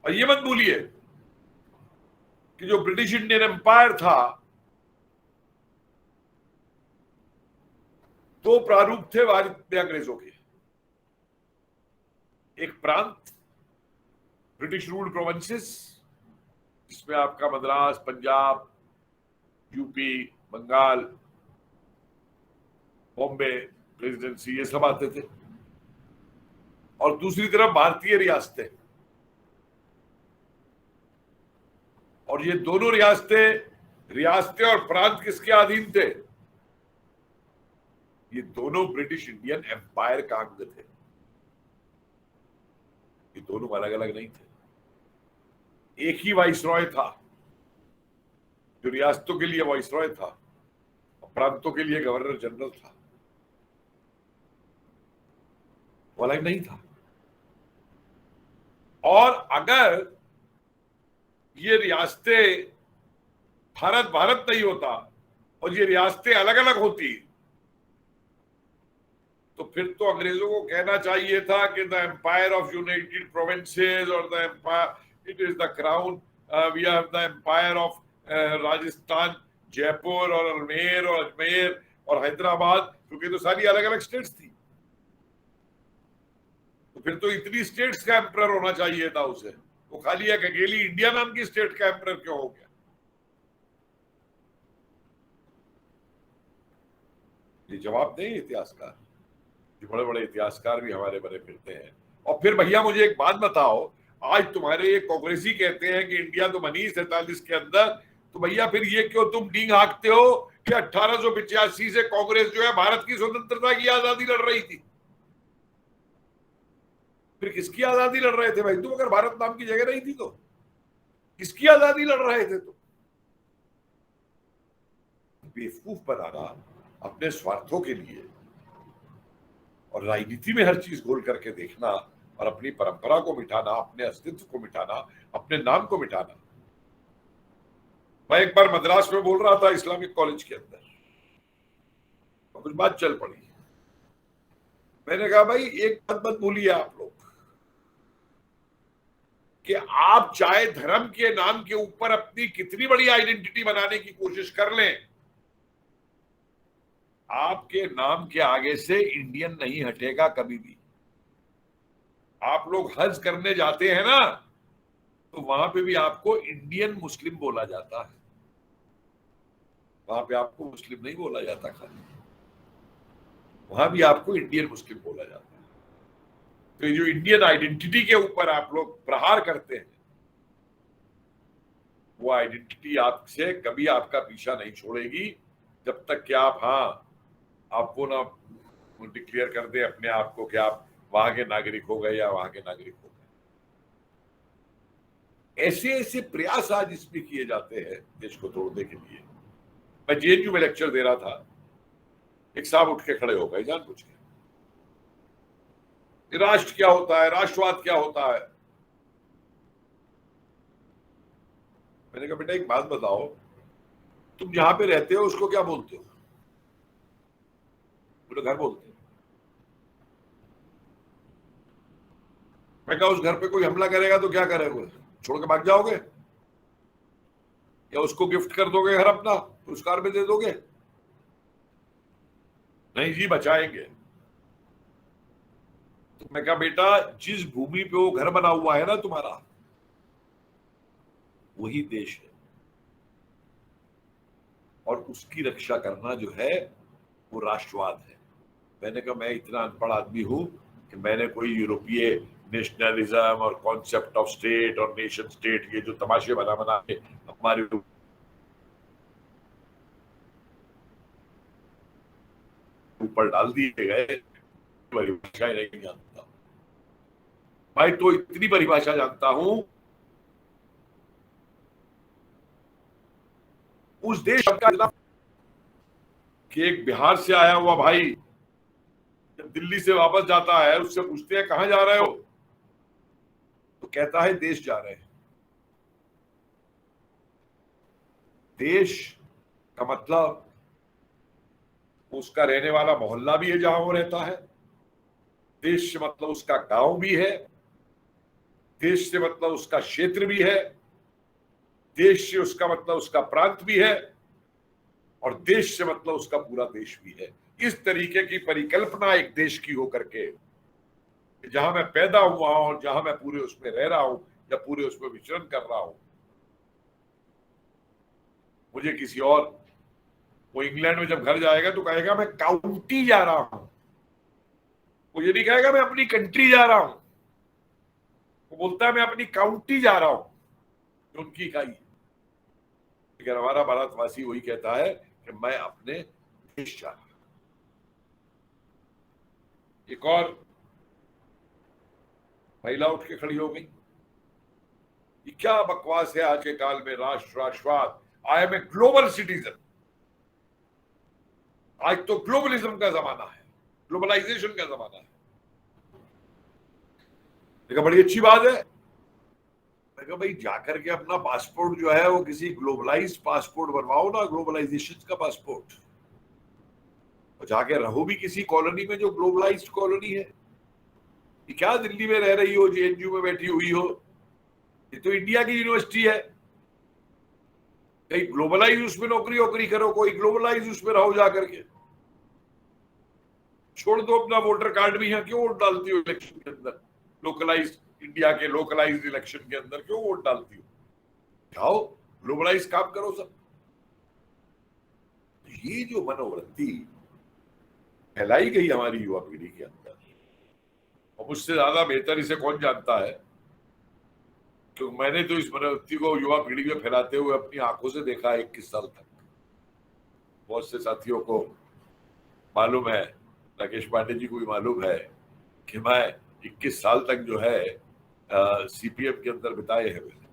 और ये मत भूलिए कि जो ब्रिटिश इंडियन एम्पायर था, दो प्रारूप थे भारत में अंग्रेजों के। एक प्रांत ब्रिटिश रूल्ड प्रोविंसेस, जिसमें आपका मद्रास, पंजाब, यूपी, बंगाल, बॉम्बे प्रेसिडेंसी, ये सब आते थे। और दूसरी तरफ भारतीय रियासतें। और ये दोनों रियासतें और प्रांत किसके अधीन थे? ये दोनों ब्रिटिश इंडियन एम्पायर का अंग थे। ये दोनों अलग अलग नहीं थे। एक ही वाइसरॉय था, जो रियासतों के लिए वाइसरॉय था और प्रांतों के लिए गवर्नर जनरल था। वो अलग नहीं था। और अगर ये रियासतें भारत नहीं होता और ये रियासतें अलग अलग होती, तो फिर तो अंग्रेजों को कहना चाहिए था कि the empire of united provinces और the empire, it is the crown, we have the empire of Rajasthan, Jaipur और अजमेर और हैदराबाद, क्योंकि तो सारी अलग अलग स्टेट्स थी। तो फिर तो इतनी स्टेट्स का एम्परर होना चाहिए था उसे। वो खाली एक अकेली इंडिया नाम की स्टेट का एम्परर क्यों हो गया? ये जवाब दें इतिहासकार। बड़े बड़े इतिहासकार भी हमारे बने फिरते हैं। और फिर भैया मुझे एक बात बताओ, आज तुम्हारे ये कांग्रेसी कहते हैं कि इंडिया तो बनी 47 के अंदर, तो भैया फिर ये क्यों तुम डींग हाँकते हो कि 1885 से कांग्रेस जो है भारत की स्वतंत्रता की आजादी लड़ रही थी? फिर किसकी आजादी लड़ रहे थे भाई तुम? अगर भारत नाम की जगह नहीं थी तो किसकी आजादी लड़ रहे थे तुम? बेवकूफ बनाना अपने स्वार्थों के लिए और राजनीति में हर चीज घोल करके देखना और अपनी परंपरा को मिटाना, अपने अस्तित्व को मिटाना, अपने नाम को मिटाना। मैं एक बार मद्रास में बोल रहा था इस्लामिक कॉलेज के अंदर, और कुछ बात चल पड़ी। मैंने कहा भाई एक बात मत भूलिए आप लोग कि आप चाहे धर्म के नाम के ऊपर अपनी कितनी बड़ी आइडेंटिटी बनाने की कोशिश कर लें, आपके नाम के आगे से इंडियन नहीं हटेगा कभी भी। आप लोग हज करने जाते हैं ना, तो वहां पे भी आपको इंडियन मुस्लिम बोला जाता है, वहां पे आपको मुस्लिम नहीं बोला जाता खाली, वहां भी आपको इंडियन मुस्लिम बोला जाता है। तो ये जो इंडियन आइडेंटिटी के ऊपर आप लोग प्रहार करते हैं, वो आइडेंटिटी आपसे कभी आपका पीछा नहीं छोड़ेगी, जब तक कि आप आपको ना डिक्लेयर कर दे अपने आप को कि आप वहां के नागरिक हो गए या वहां के नागरिक हो गए। ऐसे ऐसे प्रयास आज इसमें किए जाते हैं देश को तोड़ने के लिए। मैं जेएनयू में लेक्चर दे रहा था, एक साहब उठ के खड़े हो गए जानबूझ के, राष्ट्र क्या होता है, राष्ट्रवाद क्या होता है। मैंने कहा बेटा एक बात बताओ, तुम जहां पे रहते हो उसको क्या बोलते हो? बोले घर बोलते हैं। मैं कहा उस घर पे कोई हमला करेगा तो क्या करोगे? छोड़ के भाग जाओगे या उसको गिफ्ट कर दोगे घर अपना, पुरस्कार में दे दोगे? नहीं जी बचाएंगे। तो मैं कहा बेटा जिस भूमि पे वो घर बना हुआ है ना तुम्हारा, वही देश है, और उसकी रक्षा करना जो है वो राष्ट्रवाद है। मैंने कहा मैं इतना अनपढ़ आदमी हूं कि मैंने कोई यूरोपीय नेशनलिज्म और कॉन्सेप्ट ऑफ स्टेट और नेशन स्टेट, ये जो तमाशे बना के हमारे ऊपर डाल दिए गए, परिभाषाएं नहीं जानता भाई। तो इतनी परिभाषा जानता हूं, उस देश का कि एक बिहार से आया हुआ भाई जब दिल्ली से वापस जाता है, उससे पूछते हैं कहां जा रहे हो, तो कहता है देश जा रहे हैं। देश का मतलब उसका रहने वाला मोहल्ला भी है जहां वो रहता है, देश से मतलब उसका गांव भी है, देश से मतलब उसका क्षेत्र भी है, देश से उसका मतलब उसका प्रांत भी है, और देश से मतलब उसका पूरा देश भी है। इस तरीके की परिकल्पना एक देश की होकर के, जहां मैं पैदा हुआ हूं, जहां मैं पूरे उसमें रह रहा हूं या पूरे उसमें विचरण कर रहा हूं। मुझे किसी और, वो इंग्लैंड में जब घर जाएगा तो कहेगा मैं काउंटी जा रहा हूं, वो ये नहीं कहेगा मैं अपनी कंट्री जा रहा हूं, वो बोलता है मैं अपनी काउंटी जा रहा हूं, जो उनकी इकाई है। लेकिन हमारा भारतवासी वही कहता है कि मैं अपने देश जा रहा हूं। एक और महिला उठ के खड़ी हो गई, ये क्या बकवास है आज के काल में, राष्ट्र राष्ट्रवाद। I am a global citizen. आज तो ग्लोबलिज्म का जमाना है, ग्लोबलाइजेशन का जमाना है। देखा बड़ी अच्छी बात है। मैं कहा भाई जाकर के अपना पासपोर्ट जो है वो किसी ग्लोबलाइज्ड पासपोर्ट बनवाओ ना, ग्लोबलाइजेशन का पासपोर्ट, और जाके रहो भी किसी कॉलोनी में जो ग्लोबलाइज्ड कॉलोनी है। ये क्या दिल्ली में रह रही हो, जेएनयू में बैठी हुई हो, ये तो इंडिया की यूनिवर्सिटी है। कहीं ग्लोबलाइज उसमें नौकरी वोकरी करो, कोई ग्लोबलाइज उसमें रहो जाकर के। छोड़ दो अपना वोटर कार्ड भी, यहाँ क्यों वोट डालती हो इलेक्शन के अंदर? लोकलाइज इंडिया के लोकलाइज इलेक्शन के अंदर क्यों वोट डालती हो? जाओ ग्लोबलाइज काम करो सब। ये जो मनोवृत्ति फैलाई गई हमारी युवा पीढ़ी के अंदर, और मुझसे ज्यादा बेहतर इसे कौन जानता है, क्योंकि मैंने तो इस मनोवृत्ति को युवा पीढ़ी में फैलाते हुए अपनी आंखों से देखा 21 साल तक। बहुत से साथियों को मालूम है, राकेश पांडे जी को भी मालूम है कि मैं 21 साल तक जो है सीपीएम के अंदर बिताए हैं मैंने,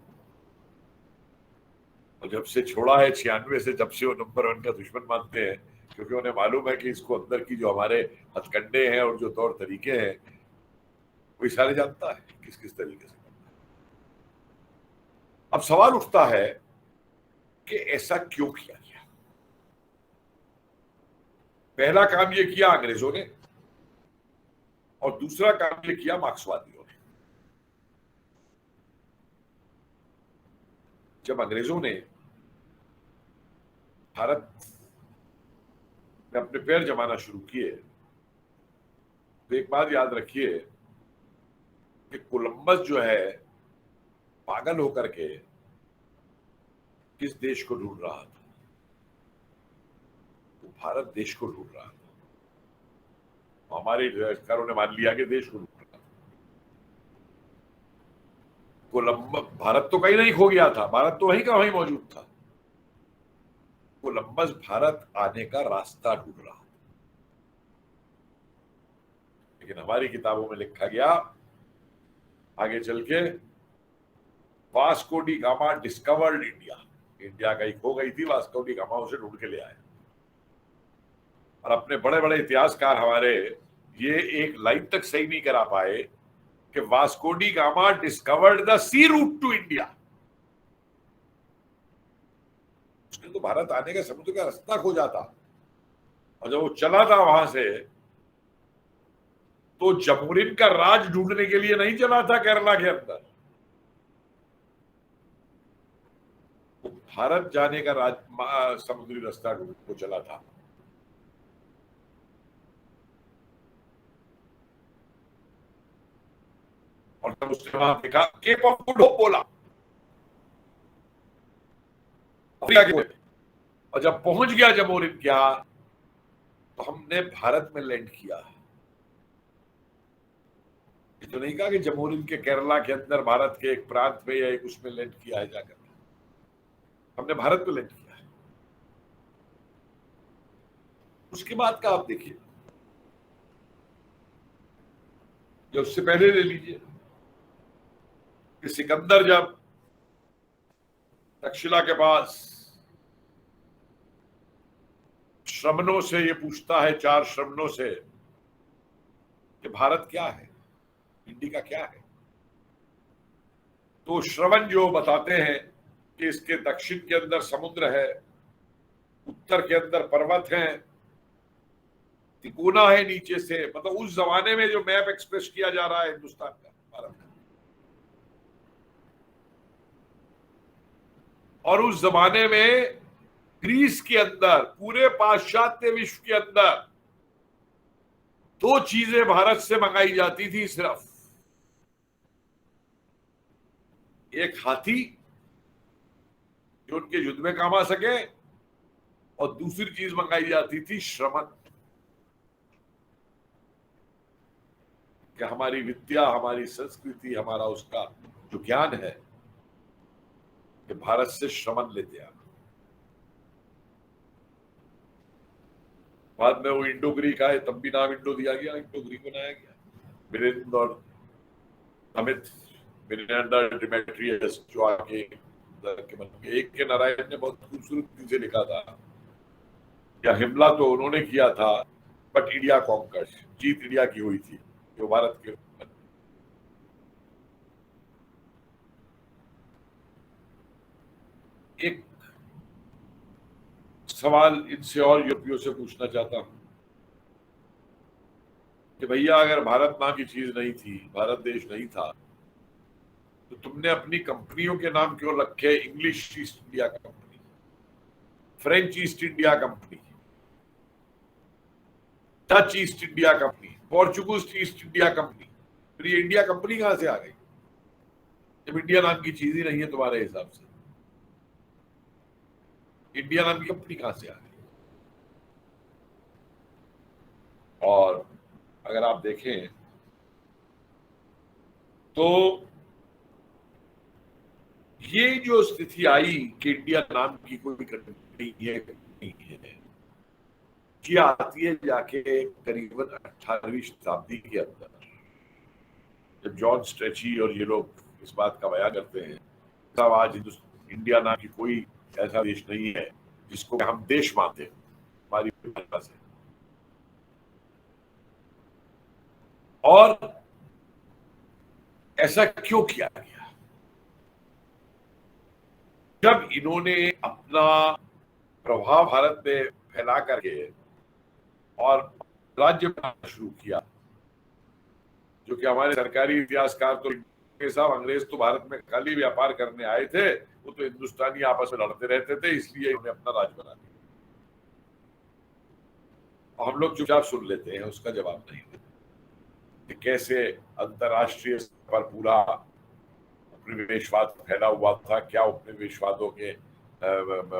और जब से छोड़ा है 96 से, जब से वो नंबर 1 का दुश्मन मानते हैं, क्योंकि उन्हें मालूम है कि इसको अंदर की जो हमारे हथकंडे हैं और जो तौर तरीके हैं कोई सारे जानता है किस किस तरीके से करता है। अब सवाल उठता है कि ऐसा क्यों किया गया। पहला काम ये किया अंग्रेजों ने और दूसरा काम ये किया मार्क्सवादियों ने। जब अंग्रेजों ने भारत में अपने पैर जमाना शुरू किए तो एक बात याद रखिए कि कोलंबस जो है पागल होकर के किस देश को ढूंढ रहा था, वो भारत देश को ढूंढ रहा था। हमारे इतिहासकारों ने मान लिया कि देश को ढूंढ रहा था। कोलंबस, भारत तो कहीं नहीं खो गया था, भारत तो वहीं का वहीं मौजूद था। कोलंबस भारत आने का रास्ता ढूंढ रहा था। लेकिन हमारी किताबों में लिखा गया आगे चल के, Vasco da Gama discovered India. India कहीं खो गई थी, वास्को डी गामा उसे ढूंढ के ले आए। और अपने बड़े बड़े इतिहासकार हमारे ये एक लाइन तक सही नहीं करा पाए कि Vasco da Gama discovered the sea route to India. उसने तो भारत आने का समुद्र का रास्ता खोजा था, और जब वो चला था वहां से तो जमोरिन का राज ढूंढने के लिए नहीं चला था केरला के अंदर, वो भारत जाने का राज समुद्री रास्ता ढूंढ को चला था। और तब उसने वहां देखा केप ऑफ गुड होप बोला, और जब पहुंच गया जमोरिन क्या तो हमने भारत में लैंड किया। ये तो नहीं कहा कि जमोरिन के केरला के अंदर भारत के एक प्रांत में या एक उसमें लैंड किया है जाकर, हमने भारत में लैंड किया है। उसके बाद का आप देखिए, जो उससे पहले ले लीजिए कि सिकंदर जब तक्षशिला के पास श्रमणों से ये पूछता है, 4 श्रमणों से, कि भारत क्या है, इंडिया क्या है, तो श्रवण जो बताते हैं कि इसके दक्षिण के अंदर समुद्र है, उत्तर के अंदर पर्वत हैं, तिकोना है नीचे से। मतलब उस जमाने में जो मैप एक्सप्रेस किया जा रहा है हिंदुस्तान का, भारत का, और उस जमाने में ग्रीस के अंदर, पूरे पाश्चात्य विश्व के अंदर 2 चीजें भारत से मंगाई जाती थी सिर्फ, एक हाथी जो उनके युद्ध में काम आ सके, और दूसरी चीज मंगाई जाती थी श्रमण, कि हमारी विद्या, हमारी संस्कृति, हमारा उसका जो ज्ञान है कि भारत से श्रमण लेते आना। बाद में वो इंडो ग्रीक आए, तब भी नाम इंडो दिया गया, इंडो ग्रीक बनाया गया। वीरेंद्र और अमित, वीरेंद्र डिमेट्रियस जो आगे एक के नारायण ने बहुत खूबसूरती से लिखा था, या हिमला तो उन्होंने किया था, बट इंडिया कॉन्कर्ड, जीत इंडिया की हुई थी, जो भारत के। एक सवाल इनसे और यूरोपियों से पूछना चाहता हूं कि भैया अगर भारत नाम की चीज नहीं थी, भारत देश नहीं था, तो तुमने अपनी कंपनियों के नाम क्यों रखे English east India company, French east India company, Dutch east India company, Portuguese east India company? फिर ये इंडिया कंपनी कहां से आ गई जब इंडिया नाम की चीज ही नहीं है तुम्हारे हिसाब से? इंडिया नाम की कंपनी कहां से आ गई? और अगर आप देखें तो ये जो स्थिति आई कि इंडिया नाम की कोई कंट्री नहीं है, ये आती है जाके करीबन 18वीं शताब्दी के अंदर, जब जॉन स्ट्रेची और ये लोग इस बात का बयान करते हैं तब आज इंडिया नाम की कोई ऐसा देश नहीं है जिसको हम देश मानते हैं हमारी भाषा से। और ऐसा क्यों किया गया? जब इन्होंने अपना प्रभाव भारत में फैला करके और राज्य बनाना शुरू किया, जो कि हमारे सरकारी इतिहासकार तो साहब अंग्रेज तो भारत में खाली व्यापार करने आए थे, वो तो हिंदुस्तानी आपस में लड़ते रहते थे, इसलिए उन्हें अपना राज बना दिया। हम लोग चुपचाप सुन लेते हैं, उसका जवाब नहीं देते। कैसे अंतरराष्ट्रीय स्तर पर पूरा उपनिवेशवाद फैला हुआ था, क्या उपनिवेशवादों के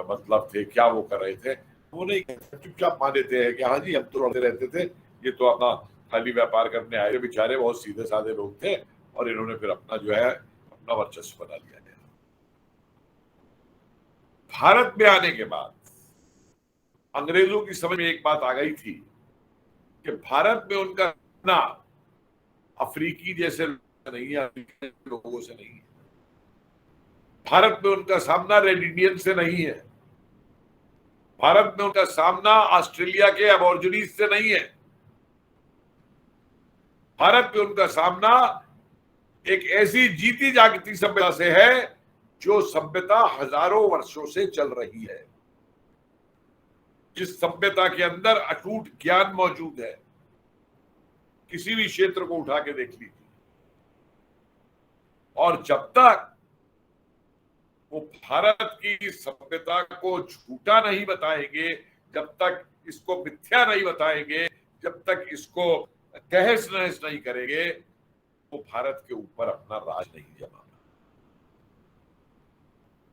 मतलब थे, क्या वो कर रहे थे, वो नहीं चुपचाप मान लेते हैं कि हाँ जी हम तो लड़ते रहते थे, ये तो अपना खाली व्यापार करने आए बेचारे बहुत सीधे साधे लोग थे, और इन्होंने फिर अपना जो है अपना वर्चस्व बना लिया है। भारत में आने के बाद अंग्रेजों की समझ में एक बात आ गई थी कि भारत में उनका ना अफ्रीकी जैसे नहीं है, अफ्रीकी लोगों से नहीं है, भारत में उनका सामना रेड इंडियन से नहीं है, भारत में उनका सामना ऑस्ट्रेलिया के एबॉर्जिनीज से नहीं है, भारत में उनका सामना एक ऐसी जीती जागती सभ्यता से है जो सभ्यता हजारों वर्षों से चल रही है, जिस सभ्यता के अंदर अटूट ज्ञान मौजूद है। किसी भी क्षेत्र को उठा के देख लीजिए, और जब तक वो भारत की सभ्यता को झूठा नहीं बताएंगे, जब तक इसको मिथ्या नहीं बताएंगे, जब तक इसको तहस नहस नहीं करेंगे, वो भारत के ऊपर अपना राज नहीं जमाना।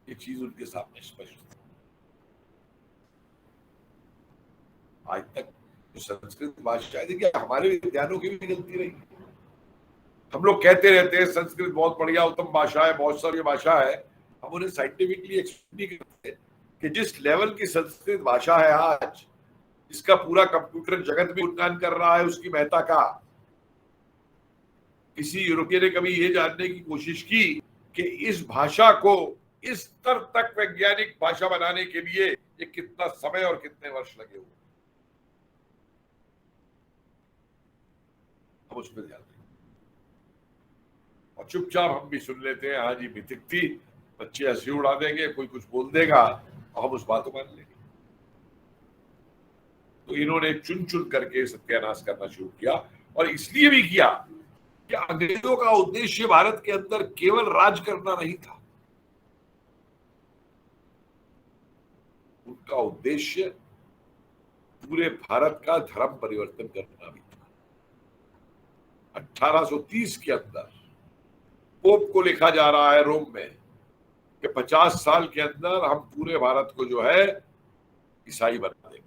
ये चीज उनके सामने स्पष्ट है। आज तक जो संस्कृत भाषा है, देखिए हमारे विद्वानों की भी गलती रही। हम लोग कहते रहते हैं संस्कृत बहुत बढ़िया उत्तम भाषा है, बहुत सारी भाषा है, हम उन्हें साइंटिफिकली एक्सप्लेन नहीं करते कि जिस लेवल की संस्कृत भाषा है आज, जिसका पूरा कंप्यूटर जगत भी गुणगान कर रहा है उसकी महत्ता का, किसी यूरोपियन ने कभी ये जानने की कोशिश की कि इस भाषा को इस स्तर तक वैज्ञानिक भाषा बनाने के लिए ये कितना समय और कितने वर्ष लगे हुए? हम उस पर ध्यान दें और चुपचाप हम भी सुन लेते हैं, हाँ जी मिथिक थी, बच्चे हंसी उड़ा देंगे, कोई कुछ बोल देगा और हम उस बात को मान लेंगे। तो इन्होंने चुन चुन करके सत्यानाश करना शुरू किया, और इसलिए भी किया कि अंग्रेजों का उद्देश्य भारत के अंदर केवल राज करना नहीं था, उनका उद्देश्य पूरे भारत का धर्म परिवर्तन करना भी था। 1830 के अंदर पोप को लिखा जा रहा है रोम में कि 50 साल के अंदर हम पूरे भारत को जो है ईसाई बना देंगे।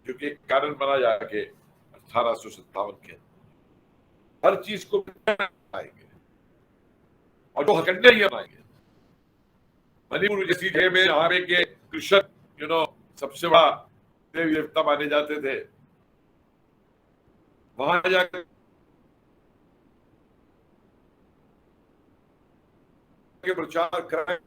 क्योंकि कारण बना जाके 1857 के अंदर हर चीज को आएंगे और जो हकंडे ही बनाएंगे। मणिपुर जैसी जगह में जहां पे के कृष्ण सबसे बड़ा देवी देवता माने जाते थे, वहां जाकर के प्रचार कराए,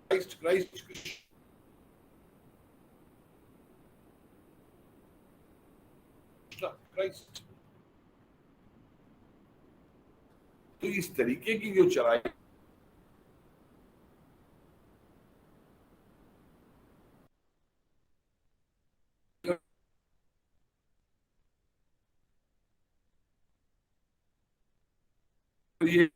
क्राइस्ट क्राइस्ट। तो इस तरीके की जो चढ़ाई ये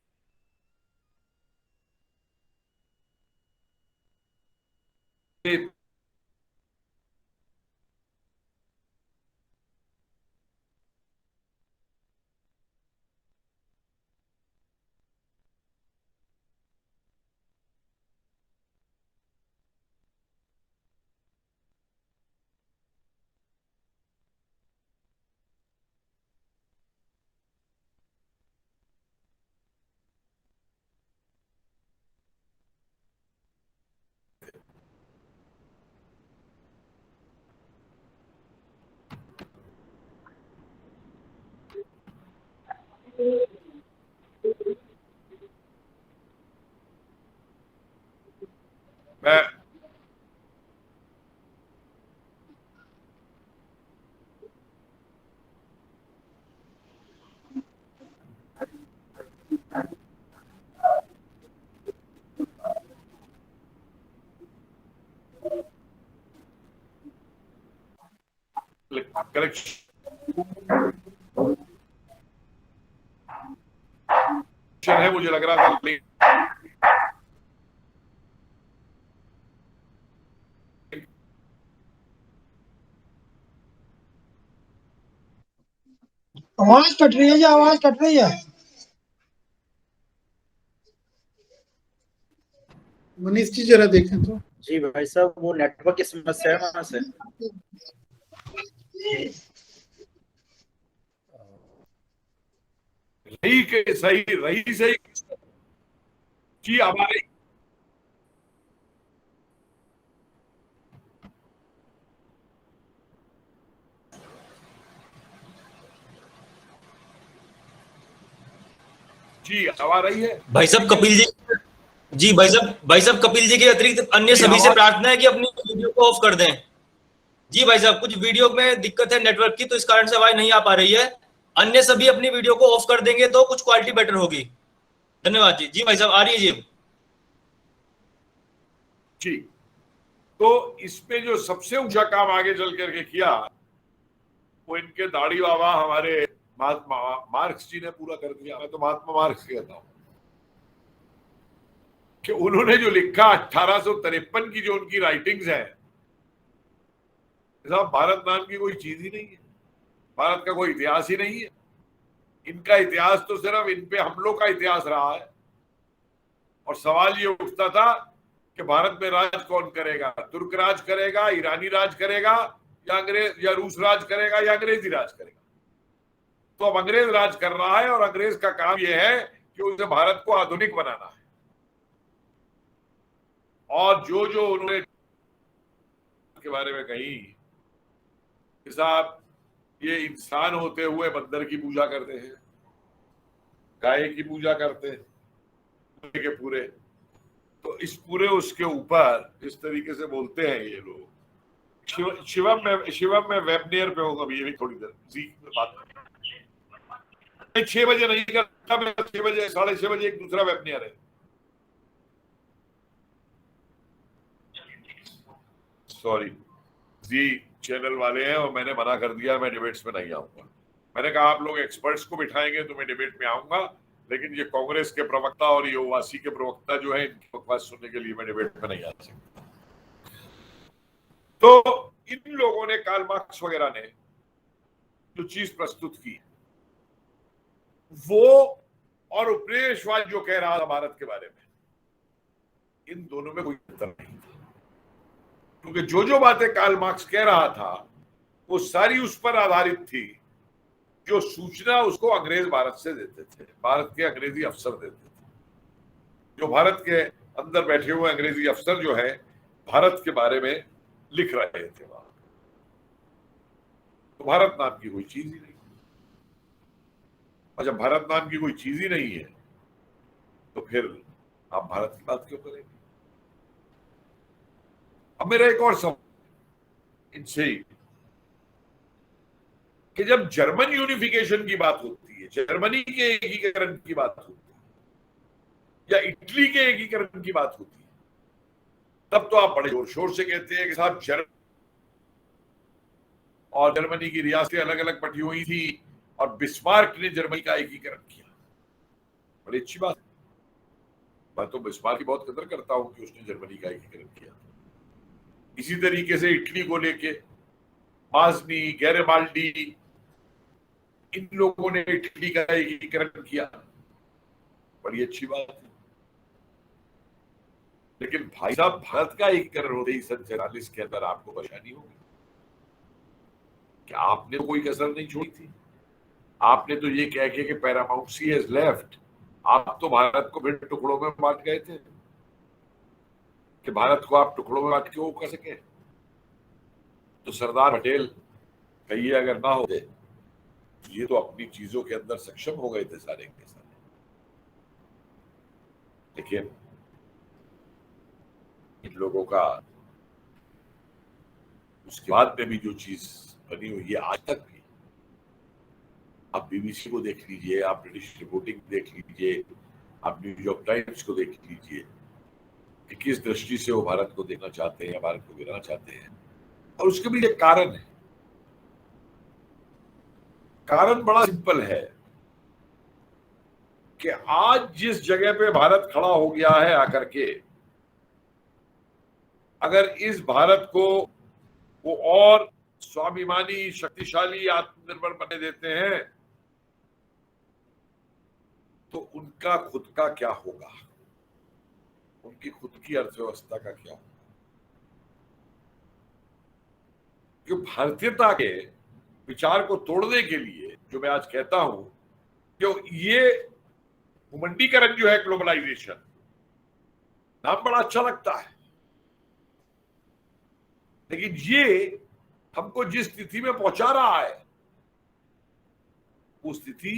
करेक्शन है, मुझे लग रहा था आवाज कट रही है जी, आवाज कट रही है। मनीष जी जरा देखें तो। जी भाई साहब, वो नेटवर्क की समस्या है वहां से। रही के सही रही सही जी हमारे जी आ रही है भाई साहब कपिल जी भाई साहब कपिल जी के अतिरिक्त अन्य सभी से प्रार्थना है कि अपनी वीडियो को ऑफ कर दें। जी भाई साहब, कुछ वीडियो में दिक्कत है नेटवर्क की, तो इस कारण से आवाज नहीं आ पा रही है। अन्य सभी अपनी वीडियो को ऑफ कर देंगे तो कुछ क्वालिटी बेटर होगी। धन्यवाद जी। जी भाई साहब आ रही है जी। जी, तो इसमें जो सबसे ऊंचा काम आगे चल करके किया वो इनके दाढ़ी बाबा हमारे महात्मा मार्क्स जी ने पूरा कर दिया। मैं तो महात्मा मार्क्स कहता हूं कि उन्होंने जो लिखा 1853 की जो उनकी राइटिंग्स है, साहब भारत नाम की कोई चीज ही नहीं है, भारत का कोई इतिहास ही नहीं है। इनका इतिहास तो सिर्फ इन पे हमलों का इतिहास रहा है। और सवाल ये उठता था कि भारत में राज कौन करेगा, तुर्क राज करेगा, ईरानी राज करेगा, या अंग्रेज या रूस राज करेगा, या अंग्रेजी राज करेगा। तो अब अंग्रेज राज कर रहा है और अंग्रेज का काम यह है कि उसे भारत को आधुनिक बनाना है। और जो जो उन्होंने के बारे में कही कि साहब ये इंसान होते हुए बंदर की पूजा करते हैं, गाय की पूजा करते हैं, पूरे के पूरे, तो इस पूरे उसके ऊपर जिस तरीके से बोलते हैं ये लोग। शिवम में वेबनेयर पे होगा अभी, ये भी थोड़ी देर जी बात 6 बजे नहीं करता मैं, 6 बजे 6:30 बजे एक दूसरा वेबनेयर है। सॉरी जी, चैनल वाले हैं और मैंने मना कर दिया, मैं डिबेट्स में नहीं आऊंगा। मैंने कहा आप लोग एक्सपर्ट्स को बिठाएंगे तो मैं डिबेट में आऊंगा, लेकिन ये कांग्रेस के प्रवक्ता और ये ओवासी के प्रवक्ता जो है इनकी बकवास सुनने के लिए मैं डिबेट में नहीं आ सकता। तो इन लोगों ने, कार्ल मार्क्स वगैरह ने जो चीज प्रस्तुत की वो, और उपनिवेशवाद जो कह रहा था भारत के बारे में, इन दोनों में कोई अंतर नहीं था। क्योंकि जो जो बातें कार्ल मार्क्स कह रहा था वो सारी उस पर आधारित थी जो सूचना उसको अंग्रेज भारत से देते थे, भारत के अंग्रेजी अफसर देते थे। जो भारत के अंदर बैठे हुए अंग्रेजी अफसर जो है भारत के बारे में लिख रहे थे वहां। तो भारत नाम की कोई चीज ही नहीं। और जब भारत नाम की कोई चीज ही नहीं है तो फिर आप भारत की बात क्यों करेंगे? अब मेरा एक और सवाल इनसे ही कि जब जर्मन यूनिफिकेशन की बात होती है, जर्मनी के एकीकरण की बात होती है, या इटली के एकीकरण की बात होती है, तब तो आप बड़े जोर शोर से कहते हैं कि साहब और जर्मनी की रियासतें अलग अलग बटी हुई थी और बिस्मार्क ने जर्मनी का एकीकरण किया। बड़ी अच्छी बात है, मैं तो बिस्मार्क की बहुत कदर करता हूं कि उसने जर्मनी का एकीकरण किया। इसी तरीके से इटली को लेके माजनी, गैरेबाल्डी, इन लोगों ने इटली का एकीकरण किया, बड़ी अच्छी बात है। लेकिन भाई साहब भारत का एकीकरण होते ही 47 के अंदर आपको परेशानी होगी। क्या आपने कोई कसर नहीं छोड़ी थी? आपने तो ये कह के कि पैरामाउंट सी हैज लेफ्ट, आप तो भारत को फिर टुकड़ों में बांट गए थे कि भारत को आप टुकड़ों में बांट के वो कर सके। तो सरदार पटेल कहिए अगर ना होते तो ये तो अपनी चीजों के अंदर सक्षम हो गए थे सारे के सारे। लेकिन इन लोगों का उसके बाद में भी जो चीज बनी हुई है आज तक भी, आप बीबीसी को देख लीजिए, आप ब्रिटिश रिपोर्टिंग देख लीजिए, आप न्यूयॉर्क टाइम्स को देख लीजिए कि किस दृष्टि से वो भारत को देखना चाहते हैं या भारत को गिराना चाहते हैं। और उसके भी एक कारण है कारण बड़ा सिंपल है कि आज जिस जगह पे भारत खड़ा हो गया है आकर के, अगर इस भारत को वो और स्वाभिमानी, शक्तिशाली, आत्मनिर्भर बने देते हैं तो उनका खुद का क्या होगा, उनकी खुद की अर्थव्यवस्था का क्या होगा। क्यों भारतीयता के विचार को तोड़ने के लिए जो मैं आज कहता हूं कि ये भूमंडीकरण जो है, ग्लोबलाइजेशन, नाम बड़ा अच्छा लगता है, लेकिन ये हमको जिस स्थिति में पहुंचा रहा है वो स्थिति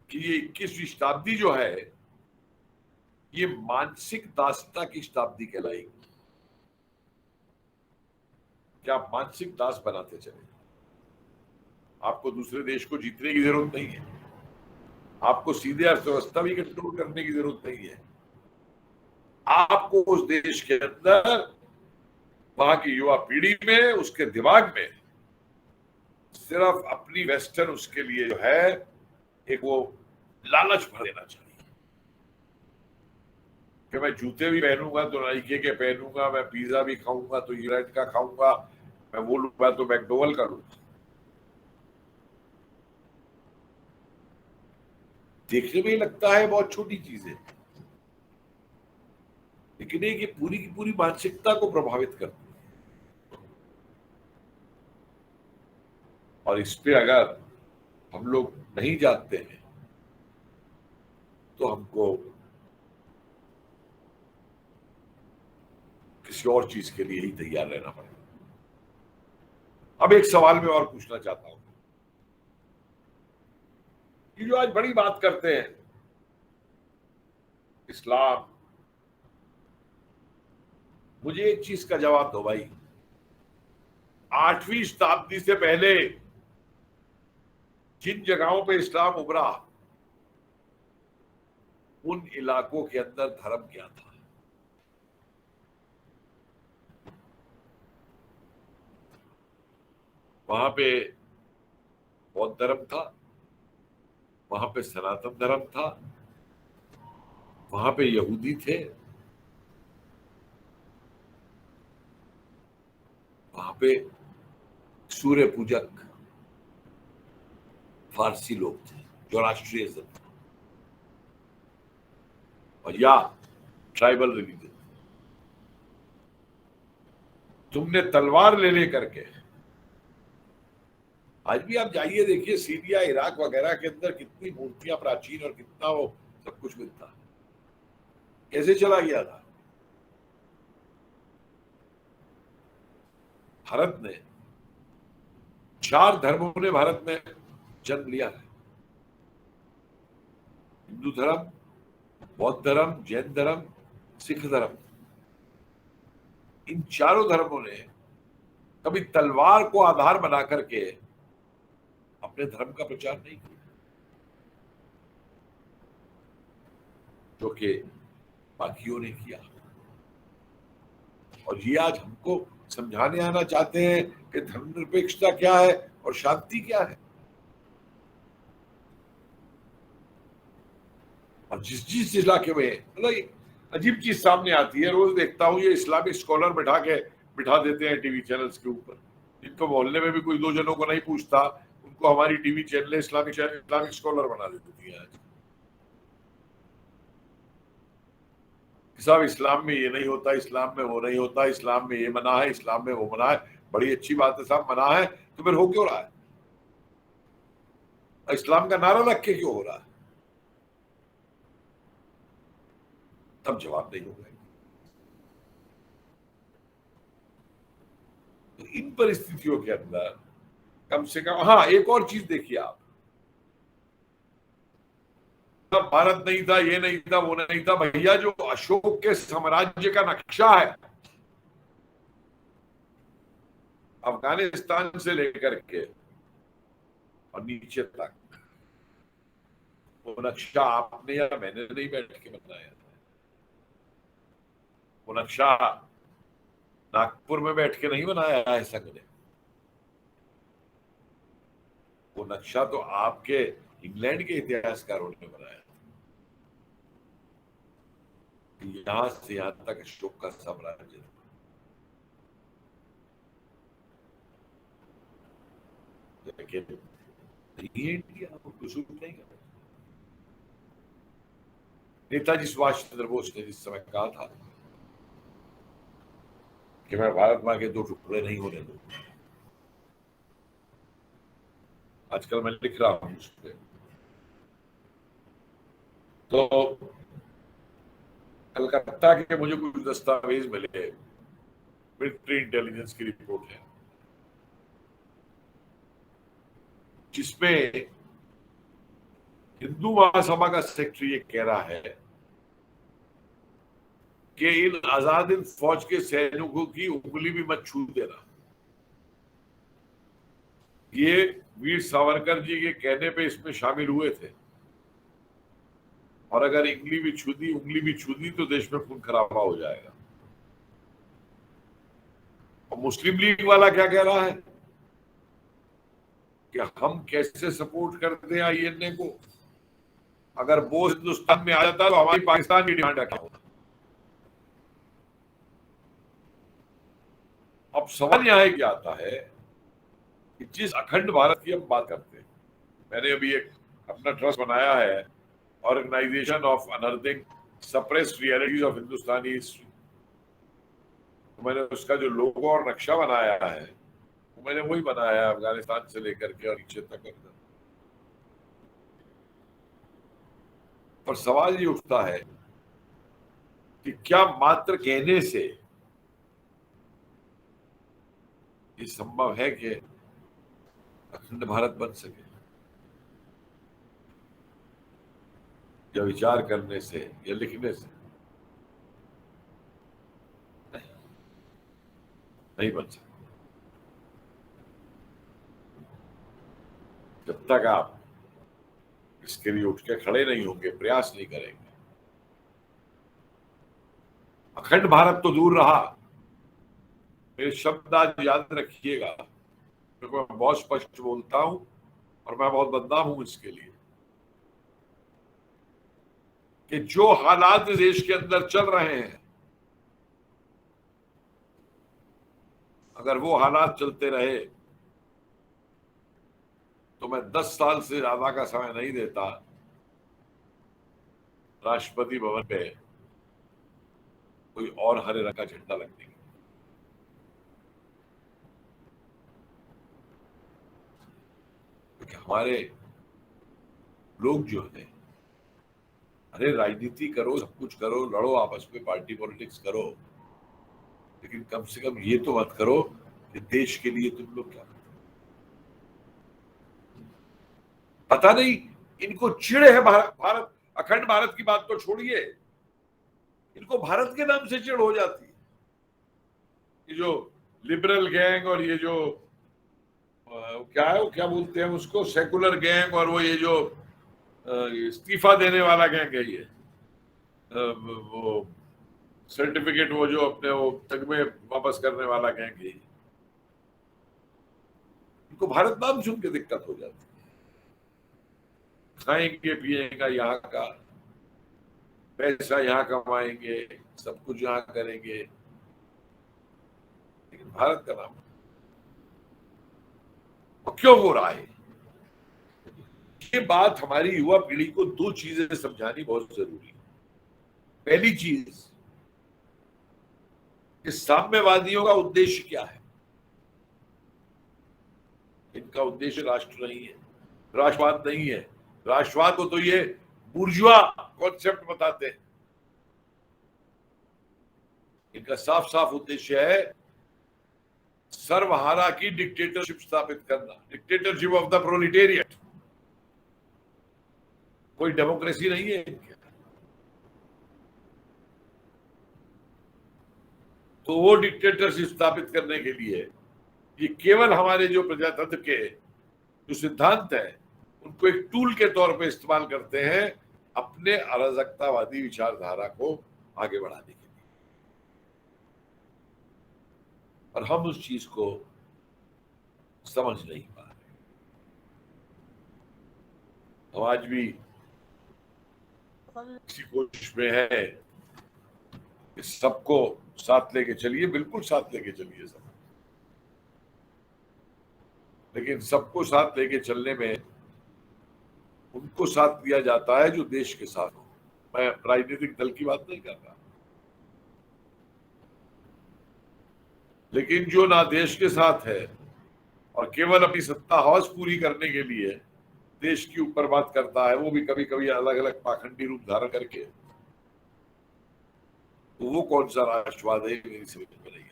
कि ये 21वीं शताब्दी जो है ये मानसिक दासता की शताब्दी कहलाएगी। क्या आप मानसिक दास बनाते चले, आपको दूसरे देश को जीतने की जरूरत नहीं है, आपको सीधे अर्थव्यवस्था भी कंट्रोल करने की जरूरत नहीं है। आपको उस देश के अंदर, वहां की युवा पीढ़ी में, उसके दिमाग में सिर्फ अपनी वेस्टर्न उसके लिए जो है एक वो लालच भर देना चाहिए कि मैं जूते भी पहनूंगा तो नाइके के पहनूंगा, मैं पिज्जा भी खाऊंगा तो यूनाइट का खाऊंगा, मैं वो लूंगा तो मैकडोनल्ड का लूंगा। देखने में लगता है बहुत छोटी चीज है, लेकिन ये पूरी की पूरी मानसिकता को प्रभावित करती है। और इस पे अगर हम लोग नहीं जानते हैं तो हमको किसी और चीज के लिए ही तैयार रहना पड़ेगा। अब एक सवाल मैं और पूछना चाहता हूं कि जो आज बड़ी बात करते हैं इस्लाम, मुझे एक चीज का जवाब दो भाई, 8वीं शताब्दी से पहले जिन जगहों पे इस्लाम उभरा उन इलाकों के अंदर धर्म क्या था? वहां पे बौद्ध धर्म था, वहां पे सनातन धर्म था, वहां पे यहूदी थे, वहां पे सूर्य पूजक फारसी लोग थे जो राष्ट्रीय था, और या ट्राइबल रिलीजन। तुमने तलवार ले लेकर के, आज भी आप जाइए देखिए सीरिया, इराक वगैरह के अंदर कितनी मूर्तियां प्राचीन और कितना वो सब कुछ मिलता है, कैसे चला गया था। भारत ने 4 धर्मों ने भारत में जन्म लिया है, हिंदू धर्म, बौद्ध धर्म, जैन धर्म, सिख धर्म। इन चारों धर्मों ने कभी तलवार को आधार बना करके अपने धर्म का प्रचार नहीं किया, जो कि बाकियों ने किया। और ये आज हमको समझाने आना चाहते हैं कि धर्मनिरपेक्षता क्या है और शांति क्या है। और जिस इलाके में मतलब अजीब चीज सामने आती है, रोज देखता हूं ये इस्लामिक स्कॉलर बिठा देते हैं टीवी चैनल्स के ऊपर, जिनको मोहल्ले में भी कोई 2 जनों को नहीं पूछता, उनको हमारी टीवी चैनल इस्लामिक स्कॉलर बना देती है। साहब इस्लाम में ये नहीं होता, इस्लाम में वो नहीं होता, इस्लाम में ये मना है, इस्लाम में वो मना है। बड़ी अच्छी बात है साहब, मना है तो फिर हो क्यों रहा है? इस्लाम का नारा रख के क्यों हो रहा है? तब जवाब नहीं होगा। तो इन परिस्थितियों के अंदर कम से कम, हाँ एक और चीज देखिए आप, भारत नहीं था, ये नहीं था, वो नहीं था, भैया जो अशोक के साम्राज्य का नक्शा है, अफगानिस्तान से लेकर के और नीचे तक, वो नक्शा आपने या मैंने नहीं बैठ के बनाया था। वो नक्शा नागपुर में बैठ के नहीं बनाया है संघ ने, वो वो नक्शा तो आपके इंग्लैंड के इतिहासकारों ने बनाया था। यहां से यहां तक अशोक का साम्राज्य था। लेकिन ये इंडिया को सूट नहीं कर। नेताजी सुभाष चंद्र बोस ने जिस समय कहा था कि मैं भारत मां के दो टुकड़े नहीं होने दूंगा, आजकल मैं लिख रहा हूं उस पर। तो कलकत्ता के मुझे कुछ दस्तावेज मिले, मिलिट्री इंटेलिजेंस की रिपोर्ट है, जिसमें हिंदू महासभा का सेक्रेटरी ये कह रहा है कि इन आजाद हिंद फौज के सैनिकों की उंगली भी मत छू देना। ये वीर सावरकर जी के कहने पे इसमें शामिल हुए थे, और अगर उंगली भी छू दी तो देश में खून खराबा हो जाएगा। और मुस्लिम लीग वाला क्या कह रहा है कि हम कैसे सपोर्ट करते हैं आईएनए को, अगर वो हिंदुस्तान में आ जाता तो हमारी पाकिस्तान की डिमांड क्या होता। अब सवाल यहां क्या आता है कि जिस अखंड भारत की हम बात करते हैं, मैंने अभी एक अपना ट्रस्ट बनाया है, organisation of unearthing suppressed realities of Hindustani history. तो मैंने उसका जो लोगो और नक्शा बनाया है वो मैंने वही बनाया है, अफगानिस्तान से लेकर के और नीचे तक। पर सवाल ये उठता है कि क्या मात्र कहने से ये संभव है कि अखंड भारत बन सके, या विचार करने से या लिखने से? नहीं बन सकता जब तक आप इसके लिए उठ के खड़े नहीं होंगे, प्रयास नहीं करेंगे। अखंड भारत तो दूर रहा, मेरे शब्द आज याद रखिएगा, मैं बहुत स्पष्ट बोलता हूं और मैं बहुत बदनाम हूं इसके लिए, कि जो हालात देश के अंदर चल रहे हैं, अगर वो हालात चलते रहे तो मैं 10 साल से ज्यादा का समय नहीं देता राष्ट्रपति भवन पे कोई और हरे रंग का झंडा लगने की। क्योंकि हमारे लोग जो है, अरे राजनीति करो, सब कुछ करो, लड़ो आपस में, पार्टी पॉलिटिक्स करो, लेकिन कम से कम ये तो मत करो कि देश के लिए तुम लोग क्या। पता नहीं इनको चिढ़ है भारत अखंड भारत की बात तो छोड़िए, इनको भारत के नाम से चिढ़ हो जाती है। ये जो लिबरल गैंग और ये जो क्या है, वो क्या बोलते हैं उसको, सेकुलर गैंग, और वो ये जो इस्तीफा देने वाला गैंग है, ये वो सर्टिफिकेट, वो जो अपने वो तगमे वापस करने वाला गैंग है, इनको भारत नाम सुन के दिक्कत हो जाती है। खाएंगे पिएगा यहाँ का, पैसा यहाँ कमाएंगे, सब कुछ यहाँ करेंगे, लेकिन भारत का नाम क्यों हो रहा है? ये बात हमारी युवा पीढ़ी को 2 चीजें समझानी बहुत जरूरी है। पहली चीज, कि साम्यवादियों का उद्देश्य क्या है। इनका उद्देश्य राष्ट्र नहीं है, राष्ट्रवाद नहीं है। राष्ट्रवाद को तो ये बुर्जुआ कॉन्सेप्ट बताते हैं। इनका साफ साफ उद्देश्य है सर्वहारा की डिक्टेटरशिप स्थापित करना, डिक्टेटरशिप ऑफ द प्रोलिटेरियट। कोई डेमोक्रेसी नहीं है इनके। तो वो डिक्टेटरशिप स्थापित करने के लिए ये केवल हमारे जो प्रजातंत्र के जो सिद्धांत है उनको एक टूल के तौर पे इस्तेमाल करते हैं अपने अराजकतावादी विचारधारा को आगे बढ़ाने के लिए। और हम उस चीज को समझ नहीं पा रहे। हम आज भी इसी कोशिश में है कि सबको साथ लेके चलिए, बिल्कुल साथ लेके चलिए सब, लेकिन सबको साथ लेके चलने में उनको साथ दिया जाता है जो देश के साथ हो। मैं राजनीतिक दल की बात नहीं कर रहा, लेकिन जो ना देश के साथ है और केवल अपनी सत्ता हवस पूरी करने के लिए देश की ऊपर बात करता है, वो भी कभी कभी अलग अलग पाखंडी रूप धारण करके, तो वो कौन सा राष्ट्रवाद है मेरी समझ में नहीं है।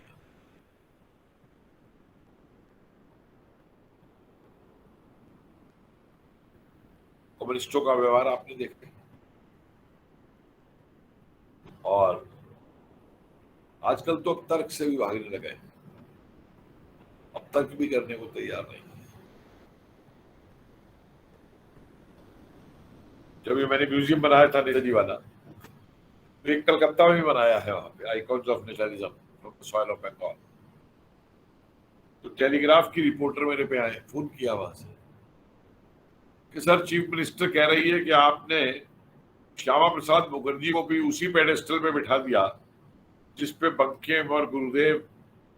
कम्युनिस्टों का व्यवहार आपने देखा, और आजकल तो अब तर्क से भी भागने लगे, अब तर्क भी करने को तैयार नहीं। जब ये मैंने म्यूजियम बनाया था नेताजी वाला, तो एक कलकत्ता में भी बनाया है, वहां पे icons of nationalism from the soil of Bengal. तो टेलीग्राफ की रिपोर्टर मेरे पे आए, फोन किया वहां से कि सर चीफ मिनिस्टर कह रही है कि आपने श्यामा प्रसाद मुखर्जी को भी उसी पेडेस्टल पे बिठा दिया जिसपे बंकिम और गुरुदेव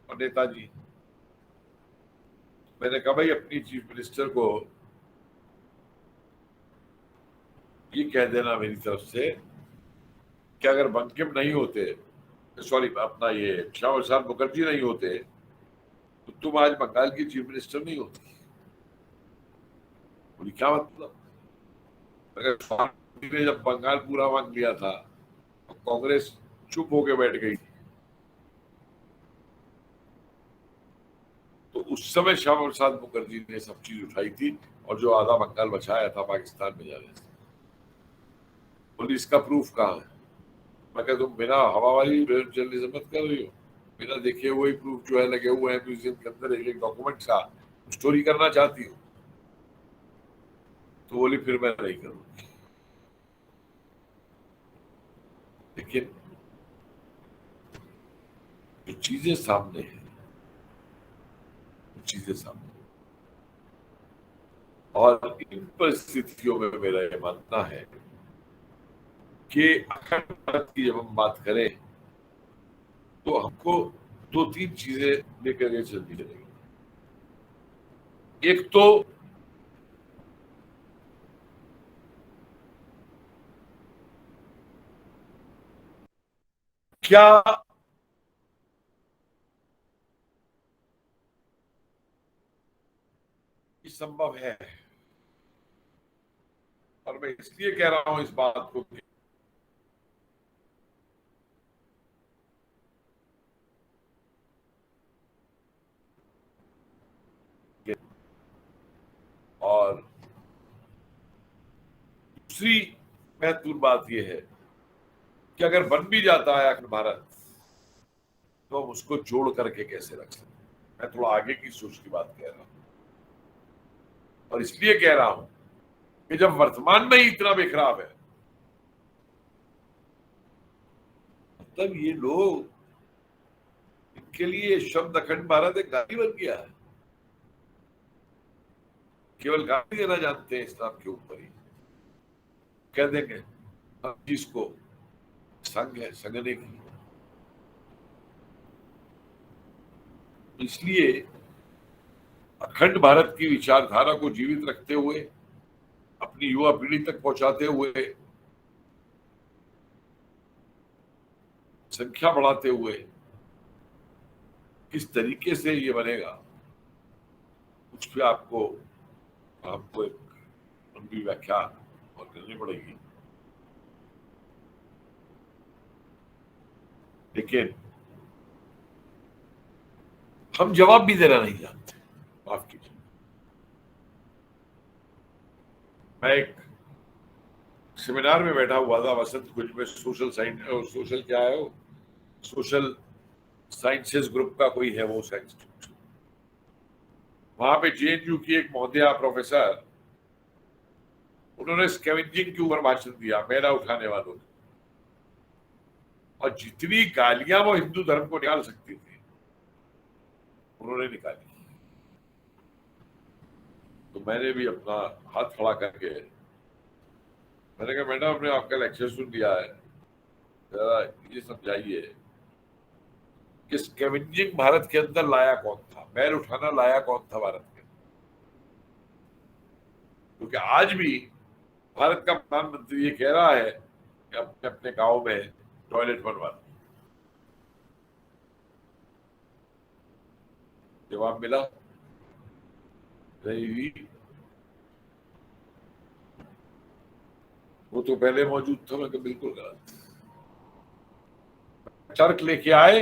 और नेताजी। मैंने कहा भाई अपनी चीफ मिनिस्टर को ये कह देना मेरी तरफ से कि अगर बंकिम नहीं होते, सॉरी अपना ये श्यामा प्रसाद मुखर्जी नहीं होते, तो तुम आज बंगाल की चीफ मिनिस्टर नहीं होती। बोली क्या मतलब? अगर स्वामी ने जब बंगाल पूरा मांग लिया था तो कांग्रेस चुप होके बैठ गई थी, तो उस समय श्यामा प्रसाद मुखर्जी ने सब चीज उठाई थी और जो आधा बंगाल बचाया था पाकिस्तान में जाने से। बोली इसका प्रूफ कहाँ है? मैं कहता तुम बिना हवा वाली जर्नलिज्म मत कर रही हो, बिना देखे हुए प्रूफ जो है लगे हुए हैं म्यूजियम के अंदर एक डॉक्यूमेंट का स्टोरी करना चाहती हो। तो बोली फिर मैं नहीं करूंगी। लेकिन जो चीजें सामने हैं, चीजें सामने, और इन परिस्थितियों में मेरा यह मानना है कि अखंड भारत की जब हम बात करें तो हमको दो तीन चीजें लेकर के चलनी चाहिए। एक तो क्या संभव है, और मैं इसलिए कह रहा हूं इस बात को कि और दूसरी महत्वपूर्ण बात यह है कि अगर बन भी जाता है अखंड भारत तो हम उसको जोड़ करके कैसे रख सकते हैं। मैं थोड़ा आगे की सोच की बात कह रहा हूं, और इसलिए कह रहा हूं कि जब वर्तमान में ही इतना बिखराव है, तब ये लोग, इनके लिए शब्द अखंड भारत एक गाली बन गया है, केवल गाली देना जानते हैं इस्लाम के ऊपर ही। कह देंगे हम जिसको संग है संगने की। इसलिए अखंड भारत की विचारधारा को जीवित रखते हुए, अपनी युवा पीढ़ी तक पहुंचाते हुए, संख्या बढ़ाते हुए किस तरीके से ये बनेगा, उस पर आपको एक लंबी व्याख्या और करनी पड़ेगी। लेकिन हम जवाब भी देना नहीं जानते, माफ कीजिए। मैं एक सेमिनार में बैठा हुआ था वसंत कुंज में, सोशल क्या है वो, सोशल साइंसेस ग्रुप का कोई है वो साइंस। वहां पे जेएनयू की एक महोदया प्रोफेसर, उन्होंने स्कैवेंजिंग के ऊपर भाषण दिया, मैला उठाने वालों ने, और जितनी गालियां वो हिंदू धर्म को निकाल सकती थी उन्होंने निकाली। तो मैंने भी अपना हाथ खड़ा करके मैंने कहा मैडम हमने आपका लेक्चर सुन लिया है, जरा ये समझाइए कि स्कैवेंजिंग भारत के अंदर लाया कौन था, मैल उठाना लाया कौन था भारत के, क्योंकि आज भी भारत का प्रधानमंत्री ये कह रहा है कि अपने अपने गांव में टॉयलेट बनवा दो। जवाब मिला नहीं, वो तो पहले मौजूद था। मैं कहा बिल्कुल गलत। तर्क लेके आए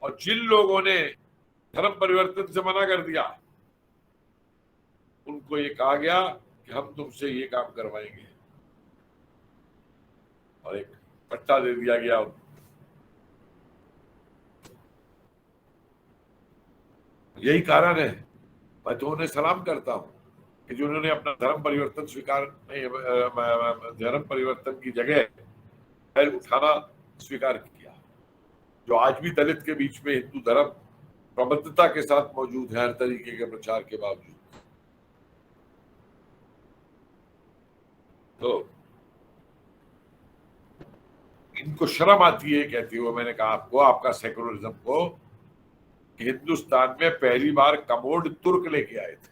और जिन लोगों ने धर्म परिवर्तन से मना कर दिया उनको ये कहा गया कि हम तुमसे ये काम करवाएंगे और एक पट्टा दे दिया गया उनको। यही कारण है मैं तो उन्हें सलाम करता हूं कि जिन्होंने अपना धर्म परिवर्तन धर्म परिवर्तन की जगह पैर उठाना स्वीकार किया, जो आज भी दलित के बीच में हिंदू धर्म प्रबुद्धता के साथ मौजूद है हर तरीके के प्रचार के बावजूद। तो इनको शर्म आती है कहते हुए मैंने कहा आपको, आपका सेकुलरिज्म को, कि हिंदुस्तान में पहली बार कमोड तुर्क लेके आए थे।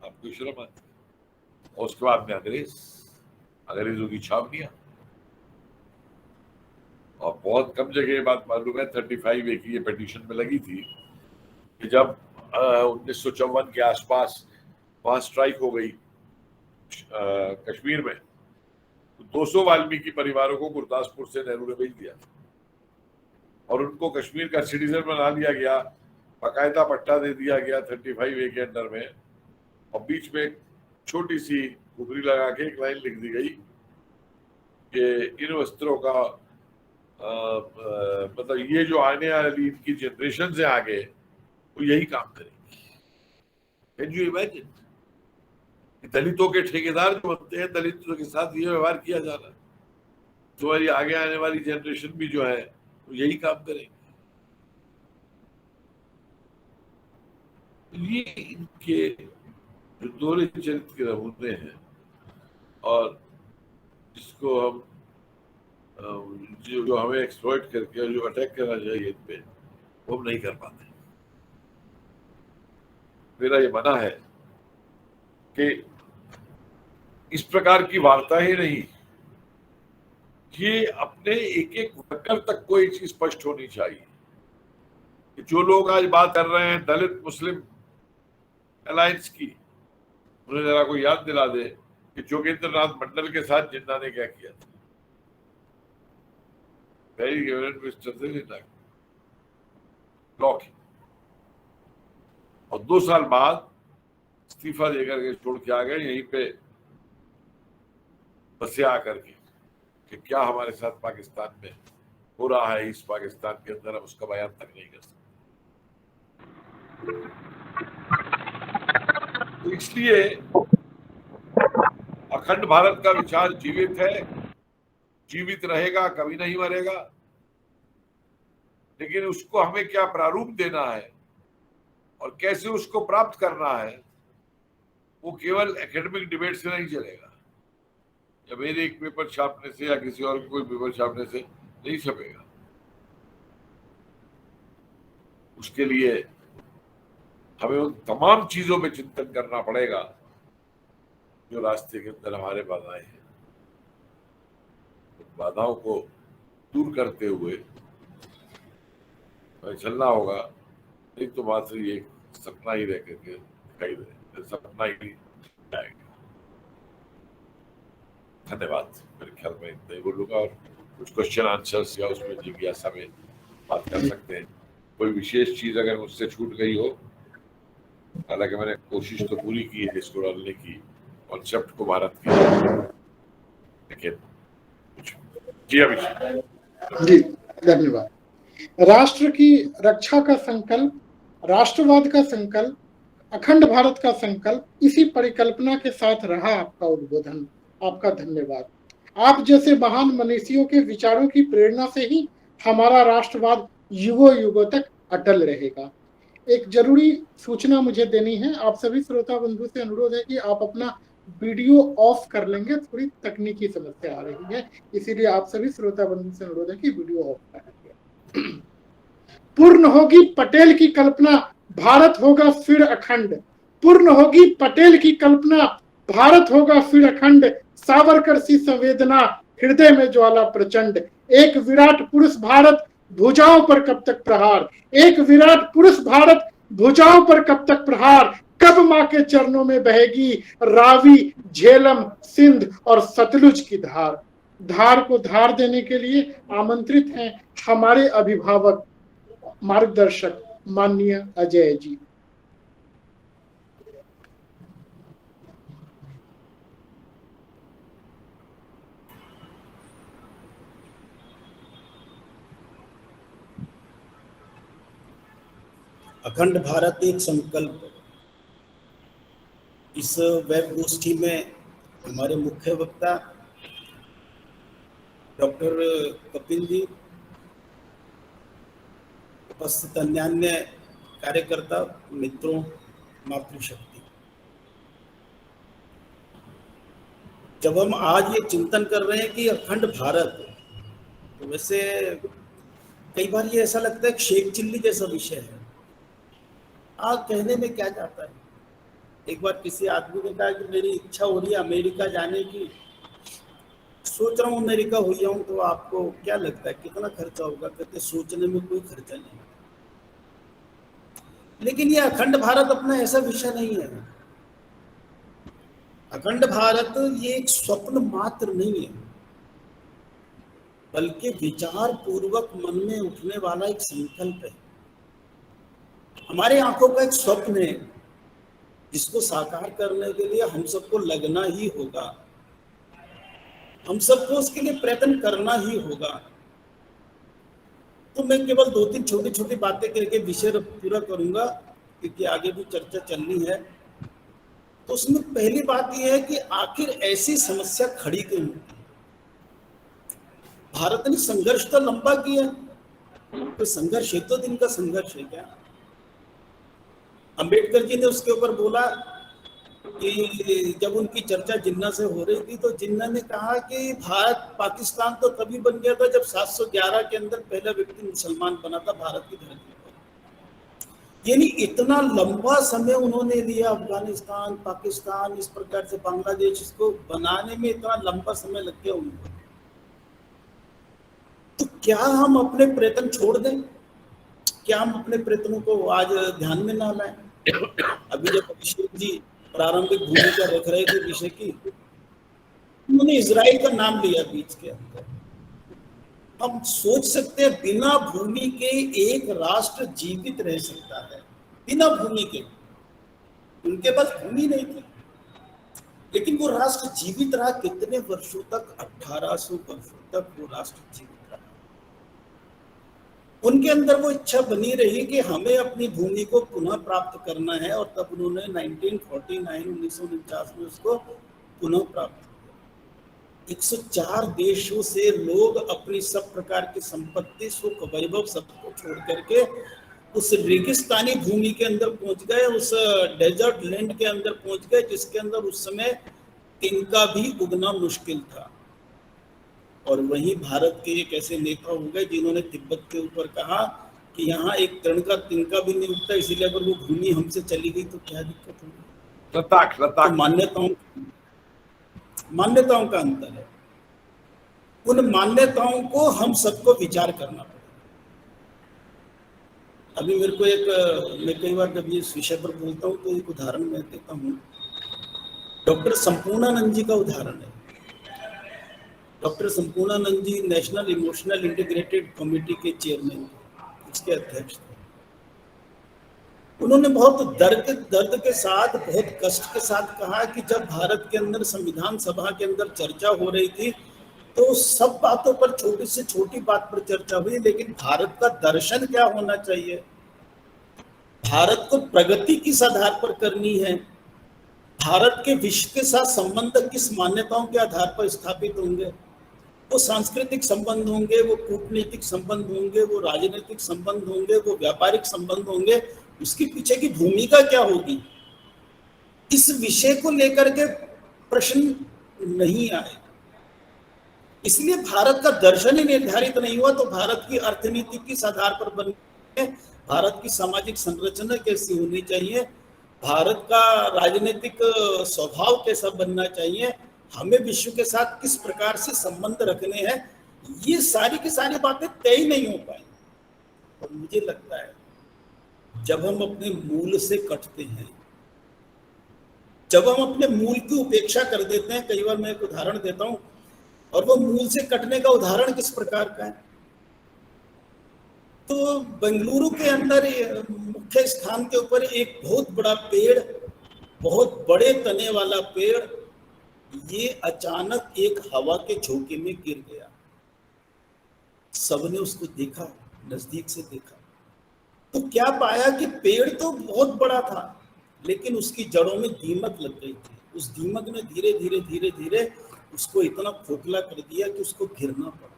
आपको शर्म आती है। और उसके बाद में अंग्रेजों की छावनियां, और बहुत कम जगह ये बात मालूम है 35A की ये पिटीशन में लगी थी कि जब 1954 के आसपास वहां स्ट्राइक हो गई कश्मीर में, तो 200 वाल्मीकि परिवारों को गुरदासपुर से नेहरू ने भेज दिया और उनको कश्मीर का सिटीजन बना लिया गया, बाकायदा पट्टा दे दिया गया 35A के अंडर में, और बीच में एक छोटी सी कुबरी लगा के एक लाइन लिख दी गई कि इन वस्त्रों का मतलब ये जो आने वाली इनकी जनरेशन से आगे वो यही काम करेंगी। Can you imagine? दलितों के ठेकेदार जो बनते हैं, दलितों के साथ ये व्यवहार किया जा रहा है, तुम्हारी आगे आने वाली जनरेशन भी जो है वो यही काम करेंगे। ये इनके जो दोहरे चरित्र के नमूने हैं और जिसको हम जो हमें एक्सप्लॉइट करके जो अटैक करना चाहिए इन पे, वो हम नहीं कर पाते। मेरा ये मानना है कि इस प्रकार की वार्ता ही नहीं, ये अपने एक एक वर्कर तक को ये चीज स्पष्ट होनी चाहिए कि जो लोग आज बात कर रहे हैं दलित मुस्लिम अलायंस की, उन्हें जरा को याद दिला दे कि जोगेंद्र नाथ मंडल के साथ जिन्ना ने क्या किया था। वेरी मिनिस्टर और 2 साल बाद इस्तीफा देकर के छोड़ के आ गए यहीं पे बसे आकर के कि क्या हमारे साथ पाकिस्तान में हो रहा है, इस पाकिस्तान के अंदर हम उसका बयान तक नहीं कर सकते। तो इसलिए अखंड भारत का विचार जीवित है, जीवित रहेगा, कभी नहीं मरेगा, लेकिन उसको हमें क्या प्रारूप देना है और कैसे उसको प्राप्त करना है, वो केवल एकेडमिक डिबेट से नहीं चलेगा, या मेरे एक पेपर छापने से या किसी और कोई पेपर छापने से नहीं छपेगा। उसके लिए हमें उन तमाम चीजों में चिंतन करना पड़ेगा जो रास्ते के अंदर हमारे बाधाएं हैं। उन बाधाओं को दूर करते हुए चलना होगा, नहीं तो मात्र ये सपना ही रह करके दिखाई दे, सपना ही जाएगा। धन्यवाद। मेरे ख्याल में इतना ही बोलूंगा और कुछ क्वेश्चन आंसर्स या उसमें जिज्ञासा में बात कर सकते हैं। कोई विशेष चीज अगर मुझसे छूट गई हो, हालांकि मैंने कोशिश तो पूरी की है इसको डालने की, कॉन्सेप्ट को भारत की, लेकिन जी अभिषेक जी धन्यवाद। राष्ट्र की रक्षा का संकल्प, राष्ट्रवाद का संकल्प, अखंड भारत का संकल्प, इसी परिकल्पना के साथ रहा आपका उद्बोधन। आपका धन्यवाद। आप जैसे महान मनीषियों के विचारों की प्रेरणा से ही हमारा राष्ट्रवाद युगों युगों तक अटल रहेगा। एक जरूरी सूचना मुझे देनी है। आप सभी श्रोता बंधु से अनुरोध है कि आप अपना वीडियो ऑफ कर लेंगे, थोड़ी तकनीकी समस्या आ रही है, इसीलिए आप सभी श्रोता बंधु से अनुरोध है कि वीडियो ऑफ कर लेंगे। पूर्ण होगी पटेल की कल्पना, भारत होगा फिर अखंड। पूर्ण होगी पटेल की कल्पना, भारत होगा फिर अखंड। सावरकर सी संवेदना, हृदय में ज्वाला प्रचंड। एक विराट पुरुष भारत, भुजाओं पर कब तक प्रहार। एक विराट पुरुष भारत, भुजाओं पर कब तक प्रहार। कब मां के चरणों में बहेगी रावी, झेलम, सिंध और सतलुज की धार। धार को धार देने के लिए आमंत्रित हैं हमारे अभिभावक मार्गदर्शक माननीय अजय जी। अखंड भारत एक संकल्प, इस वेब गोष्ठी में हमारे मुख्य वक्ता डॉक्टर कपिल जी, उपस्थित अन्य कार्यकर्ता मित्रों, मातृशक्ति। जब हम आज ये चिंतन कर रहे हैं कि अखंड भारत, तो वैसे कई बार ये ऐसा लगता है शेख चिल्ली जैसा विषय है। आज कहने में क्या जाता है। एक बार किसी आदमी ने कहा कि मेरी इच्छा हो रही है अमेरिका जाने की, सोच रहा हूँ अमेरिका हो जाऊं, तो आपको क्या लगता है कितना खर्चा होगा? कहते सोचने में कोई खर्चा नहीं। लेकिन ये अखंड भारत अपना ऐसा विषय नहीं है। अखंड भारत ये एक स्वप्न मात्र नहीं है, बल्कि विचार पूर्वक मन में उठने वाला एक संकल्प है। हमारे आंखों का एक स्वप्न है, जिसको साकार करने के लिए हम सबको लगना ही होगा, हम सबको उसके लिए प्रयत्न करना ही होगा। तो मैं केवल 2-3 छोटी छोटी बातें करके विषय पूरा करूंगा, क्योंकि आगे भी चर्चा चलनी है। तो उसमें पहली बात यह है कि आखिर ऐसी समस्या खड़ी क्यों होती है। भारत ने संघर्ष तो लंबा किया, तो संघर्ष एक तो दिन का संघर्ष है क्या? अंबेडकर जी ने उसके ऊपर बोला कि जब उनकी चर्चा जिन्ना से हो रही थी, तो जिन्ना ने कहा कि भारत पाकिस्तान तो तभी बन गया था जब 711 के अंदर पहला व्यक्ति मुसलमान बना था भारत की धरती पर। यानी इतना लंबा समय उन्होंने लिया, अफगानिस्तान, पाकिस्तान, इस प्रकार से बांग्लादेश, इसको बनाने में इतना लंबा समय लग गया उनको। तो क्या हम अपने प्रयत्न छोड़ दें? क्या हम अपने प्रयत्नों को आज ध्यान में ना लाएं? अभी जब अभिषेक जी प्रारंभिक भूमिका रख रहे थे विषय की, उन्होंने इजराइल का नाम लिया बीच के अंदर। हम सोच सकते हैं बिना भूमि के एक राष्ट्र जीवित रह सकता है, बिना भूमि के। उनके पास भूमि नहीं थी, लेकिन वो राष्ट्र जीवित रहा कितने वर्षों तक? 1800 वर्षों तक वो राष्ट्र जीवित रहा। उनके अंदर वो इच्छा बनी रही कि हमें अपनी भूमि को पुनः प्राप्त करना है, और तब उन्होंने 1949 में उसको पुनः प्राप्त किया। 104 देशों से लोग अपनी सब प्रकार की संपत्ति, सुख, वैभव सबको छोड़ करके उस रेगिस्तानी भूमि के अंदर पहुंच गए, उस डेजर्ट लैंड के अंदर पहुंच गए, जिसके अंदर उस समय तिनका भी उगना मुश्किल था। और वहीं भारत के एक ऐसे नेता हो गए जिन्होंने तिब्बत के ऊपर कहा कि यहाँ एक तृण का तिनका भी नहीं उगता, इसीलिए अगर वो भूमि हमसे चली गई तो क्या दिक्कत होगी। तो मान्यताओं का अंतर है। उन मान्यताओं को हम सबको विचार करना पड़ेगा। अभी मेरे को मैं कई बार जब इस विषय पर बोलता हूँ तो एक उदाहरण मैं देता हूँ। डॉक्टर संपूर्णानंद जी का उदाहरण है। डॉक्टर संपूर्णानंद जी नेशनल इमोशनल इंटीग्रेटेड कमेटी के चेयरमैन, इसके अध्यक्ष थे। उन्होंने बहुत दर्द के साथ, बहुत कष्ट के साथ कहा कि जब भारत के अंदर संविधान सभा के अंदर चर्चा हो रही थी, तो सब बातों पर छोटी से छोटी बात पर चर्चा हुई, लेकिन भारत का दर्शन क्या होना चाहिए, भारत को प्रगति किस आधार पर करनी है, भारत के विश्व के साथ संबंध किस मान्यताओं के आधार पर स्थापित होंगे। वो सांस्कृतिक संबंध होंगे, वो कूटनीतिक संबंध होंगे, वो राजनीतिक संबंध होंगे, वो व्यापारिक संबंध होंगे, उसके पीछे की भूमिका क्या होगी, इस विषय को लेकर के प्रश्न नहीं आए। इसलिए भारत का दर्शन ही निर्धारित नहीं हुआ, तो भारत की अर्थनीति किस आधार पर बनी है, भारत की सामाजिक संरचना कैसी होनी चाहिए, भारत का राजनीतिक स्वभाव कैसा बनना चाहिए, हमें विश्व के साथ किस प्रकार से संबंध रखने हैं, ये सारी की सारी बातें तय नहीं हो पाई। और मुझे लगता है जब हम अपने मूल से कटते हैं, जब हम अपने मूल की उपेक्षा कर देते हैं, कई बार मैं एक उदाहरण देता हूं, और वो मूल से कटने का उदाहरण किस प्रकार का है, तो बेंगलुरु के अंदर मुख्य स्थान के ऊपर एक बहुत बड़ा पेड़, बहुत बड़े तने वाला पेड़, ये अचानक एक हवा के झोंके में गिर गया। सबने उसको देखा, नजदीक से देखा, तो क्या पाया कि पेड़ तो बहुत बड़ा था, लेकिन उसकी जड़ों में दीमक लग गई थी। उस दीमक ने धीरे धीरे धीरे धीरे उसको इतना खोखला कर दिया कि उसको गिरना पड़ा,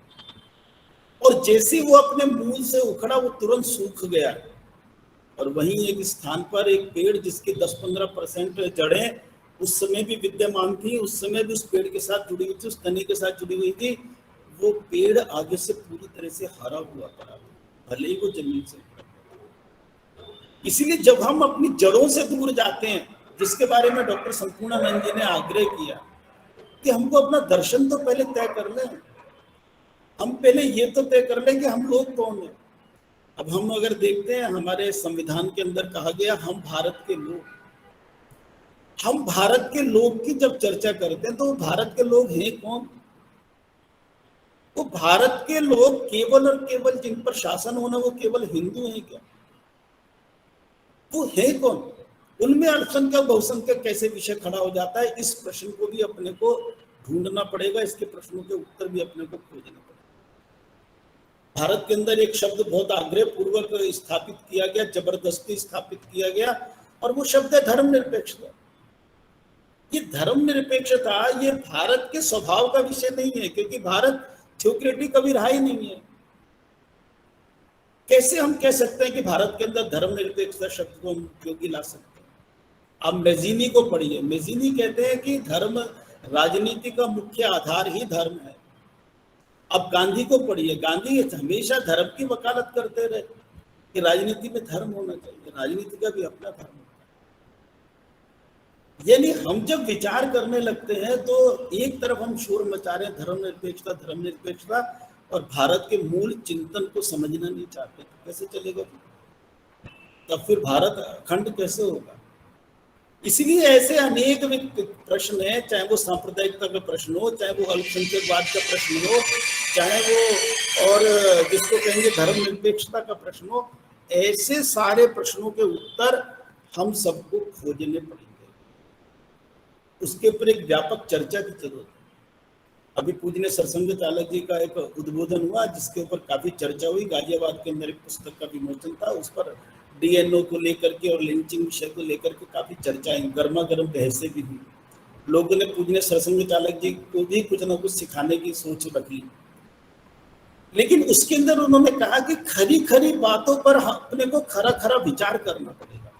और जैसे वो अपने मूल से उखड़ा वो तुरंत सूख गया। और वहीं एक स्थान पर एक पेड़ जिसकी 10-15% जड़ें उस समय भी विद्यमान थी, उस समय भी उस पेड़ के साथ जुड़ी हुई थी, उस तने के साथ जुड़ी हुई थी, वो पेड़ आगे से पूरी तरह से हरा हुआ पड़ा, भले ही वो जमीन से। इसीलिए जब हम अपनी जड़ों से दूर जाते हैं, जिसके बारे में डॉक्टर संपूर्णानंद जी ने आग्रह किया कि हमको अपना दर्शन तो पहले तय कर लें, हम पहले ये तो तय कर लें कि हम लोग कौन हैं। अब हम अगर देखते हैं, हमारे संविधान के अंदर कहा गया हम भारत के लोग, हम भारत के लोग की जब चर्चा करते हैं तो भारत के लोग हैं कौन? वो भारत के लोग केवल और केवल जिन पर शासन होना वो केवल हिंदू हैं क्या? वो है कौन? उनमें अल्पसंख्यक बहुसंख्यक कैसे विषय खड़ा हो जाता है, इस प्रश्न को भी अपने को ढूंढना पड़ेगा, इसके प्रश्नों के उत्तर भी अपने को खोजना पड़ेगा। भारत के अंदर एक शब्द बहुत आग्रह पूर्वक स्थापित किया गया, जबरदस्ती स्थापित किया गया, और वो शब्द है धर्मनिरपेक्षता। ये धर्मनिरपेक्षता ये भारत के स्वभाव का विषय नहीं है, क्योंकि भारत थियोक्रेटिक कभी रहा ही नहीं है। कैसे हम कह सकते हैं कि भारत के अंदर धर्मनिरपेक्षता शब्द को हम उपयोगी ला सकते हैं? आप मेजिनी को पढ़िए, मेजिनी कहते हैं कि धर्म राजनीति का मुख्य आधार ही धर्म है। अब गांधी को पढ़िए, गांधी हमेशा धर्म की वकालत करते रहे कि राजनीति में धर्म होना चाहिए, राजनीति का भी अपना धर्म होता है। यानी हम जब विचार करने लगते हैं तो एक तरफ हम शोर मचा रहे हैं धर्मनिरपेक्षता धर्मनिरपेक्षता, और भारत के मूल चिंतन को समझना नहीं चाहते, तो कैसे चलेगा? तब फिर भारत अखंड कैसे होगा? इसलिए ऐसे अनेक प्रश्न हैं, चाहे वो सांप्रदायिकता का प्रश्न हो, चाहे वो अल्पसंख्यकवाद का प्रश्न हो, चाहे वो और जिसको कहेंगे धर्मनिरपेक्षता का प्रश्न हो, ऐसे सारे प्रश्नों के उत्तर हम सबको खोजने पड़ेंगे। उसके ऊपर एक व्यापक चर्चा की जरूरत है। अभी पूजनीय सरसंघ चालक जी का एक उद्बोधन हुआ जिसके ऊपर काफी चर्चा हुई, गाजियाबाद के अंदर एक पुस्तक का विमोचन था, उस पर डीएनओ को लेकर के और लिंचिंग विषय को लेकर के काफी चर्चाएं, गर्मा गर्म बहसें भी हुई। लोगों ने पूजनीय सरसंघ चालक जी को भी कुछ ना कुछ सिखाने की सोच रखी, लेकिन उसके अंदर उन्होंने कहा कि खरी खरी बातों पर अपने को खरा खरा विचार करना पड़ेगा।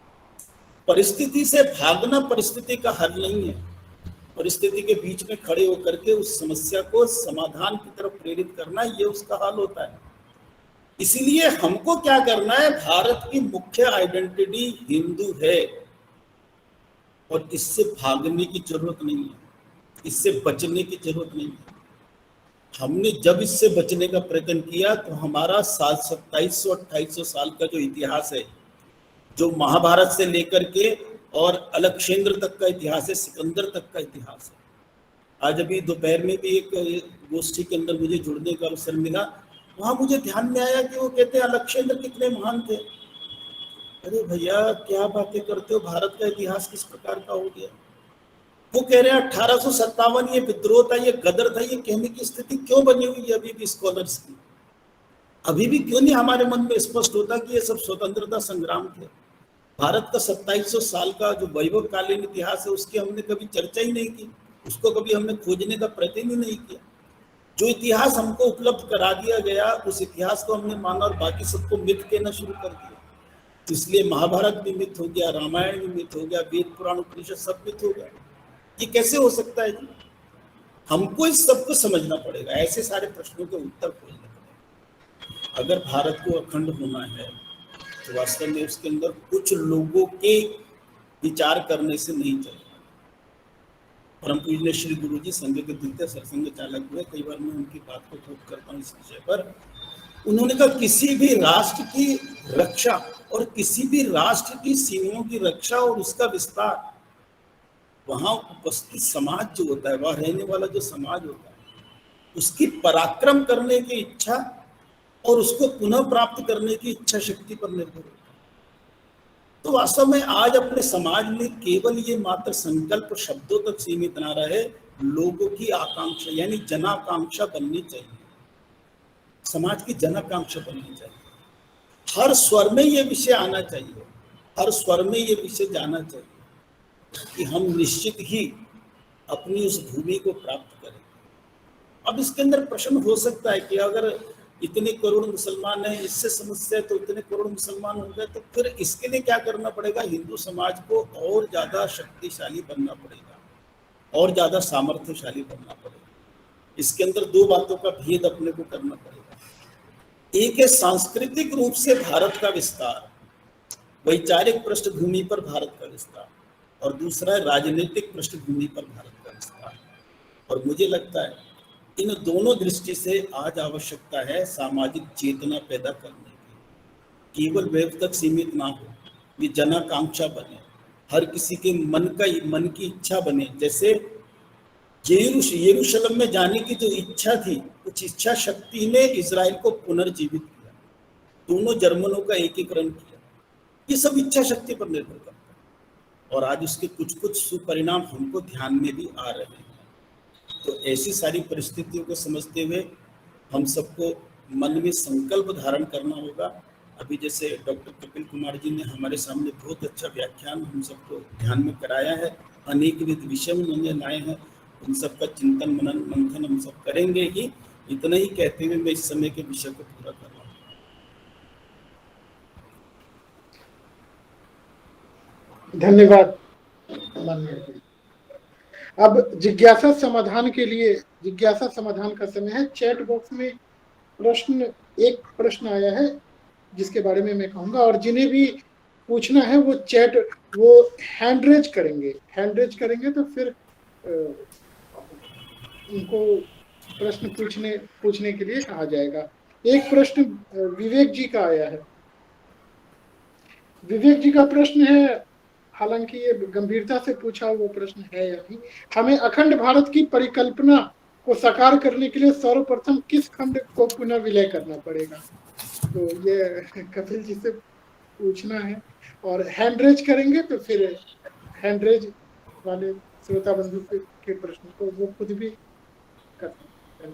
परिस्थिति से भागना परिस्थिति का हल नहीं है, परिस्थिति के बीच में खड़े होकर के उस समस्या को समाधान की तरफ प्रेरित करना, ये उसका हल होता है। इसीलिए हमको क्या करना है, भारत की मुख्य आइडेंटिटी हिंदू है, और इससे भागने की जरूरत नहीं है, इससे बचने की जरूरत नहीं है। हमने जब इससे बचने का प्रयत्न किया तो हमारा 2700-2800 साल का जो इतिहास है, जो महाभारत से लेकर के और अलक्षेंद्र तक का इतिहास है, सिकंदर तक का इतिहास है। आज अभी दोपहर में भी एक गोष्ठी के अंदर मुझे जुड़ने का अवसर मिला, वहां मुझे ध्यान में आया कि वो कहते हैं अलक्षेंद्र कितने महान थे। अरे भैया क्या बातें करते हो, भारत का इतिहास किस प्रकार का हो गया? वो कह रहे हैं 1857 ये विद्रोह था, ये गदर था, ये कहने की स्थिति क्यों बनी हुई है अभी भी स्कॉलर्स की? अभी भी क्यों नहीं हमारे मन में स्पष्ट होता कि ये सब स्वतंत्रता संग्राम थे? भारत का 2700 साल का जो वैभवकालीन इतिहास है उसकी हमने कभी चर्चा ही नहीं की, उसको कभी हमने खोजने का प्रयत्न ही नहीं किया। जो इतिहास हमको उपलब्ध करा दिया गया उस इतिहास को हमने माना और बाकी सबको मिथ कहना शुरू कर दिया। इसलिए महाभारत भी मिथ हो गया, रामायण भी मिथ हो गया, वेद पुराण उपनिषद सब मिथ हो गया। ये कैसे हो सकता है जी? हमको इस सबको समझना पड़ेगा, ऐसे सारे प्रश्नों के उत्तर खोजने पड़ेगा। अगर भारत को अखंड होना है तो वास्तव में उसके अंदर कुछ लोगों के विचार करने से नहीं चलेगा। परम पूज्य श्री गुरु जी संघ के द्वितीय सरसंघ चालक हुए, कई बार मैं उनकी बात को कोट करता हूँ इस विषय पर। उन्होंने कहा किसी भी राष्ट्र की रक्षा और किसी भी राष्ट्र की सीमाओं की रक्षा और उसका विस्तार, वहां उपस्थित समाज जो होता है, वहां रहने वाला जो समाज होता है, उसकी पराक्रम करने की इच्छा और उसको पुनः प्राप्त करने की इच्छा शक्ति पर निर्भर होता है। तो वास्तव में आज अपने समाज में केवल ये मात्र संकल्प शब्दों तक सीमित ना रहे, लोगों की आकांक्षा यानी जनाकांक्षा बननी चाहिए। समाज की जनाकांक्षा बननी चाहिए। हर स्वर में ये विषय आना चाहिए, हर स्वर में ये विषय जाना चाहिए कि हम निश्चित ही अपनी उस भूमि को प्राप्त करें। अब इसके अंदर प्रश्न हो सकता है कि अगर इतने करोड़ मुसलमान हैं, इससे समस्या है तो इतने करोड़ मुसलमान हो गए, तो फिर इसके लिए क्या करना पड़ेगा? हिंदू समाज को और ज्यादा शक्तिशाली बनना पड़ेगा, और ज्यादा सामर्थ्यशाली बनना पड़ेगा। इसके अंदर दो बातों का भेद अपने को करना पड़ेगा। एक है सांस्कृतिक रूप से भारत का विस्तार, वैचारिक पृष्ठभूमि पर भारत का विस्तार, और दूसरा है राजनीतिक पृष्ठभूमि पर भारत का विस्तार। और मुझे लगता है इन दोनों दृष्टि से आज आवश्यकता है सामाजिक चेतना पैदा करने की। केवल वेब तक सीमित ना हो, ये जनाकांक्षा बने, हर किसी के मन की इच्छा बने। जैसे यरूशलेम में जाने की जो इच्छा थी, उस इच्छा शक्ति ने इजराइल को पुनर्जीवित किया, दोनों जर्मनों का एकीकरण किया। ये सब इच्छा शक्ति पर निर्भर करता है, और आज उसके कुछ कुछ सुपरिणाम हमको ध्यान में भी आ रहे हैं। तो ऐसी सारी परिस्थितियों को समझते हुए हम सबको मन में संकल्प धारण करना होगा। अभी जैसे डॉक्टर कपिल कुमार जी ने हमारे सामने बहुत अच्छा व्याख्यान हम सबको ध्यान में कराया है, अनेक विषय उन्होंने लाए हैं, उन सब का चिंतन मनन मंथन हम सब करेंगे ही। इतना ही कहते हुए मैं इस समय के विषय को पूरा कर रहा हूँ। धन्यवाद। अब जिज्ञासा समाधान के लिए, जिज्ञासा समाधान का समय है। चैट बॉक्स में एक प्रश्न आया है जिसके बारे में मैं कहूंगा, और जिन्हें भी पूछना है वो हैंड रेज करेंगे तो फिर उनको प्रश्न पूछने के लिए कहा जाएगा। एक प्रश्न विवेक जी का आया है। विवेक जी का प्रश्न है, हालांकि ये गंभीरता से पूछा वो प्रश्न है या नहीं। हमें अखंड भारत की परिकल्पना को साकार करने के लिए सर्वप्रथम किस खंड को पुनः विलय करना पड़ेगा? तो ये कपिल जी से पूछना है, और हैंडरेज करेंगे तो फिर हैंडरेज वाले श्रोता बंधु के प्रश्न को वो खुद भी कर सकते हैं।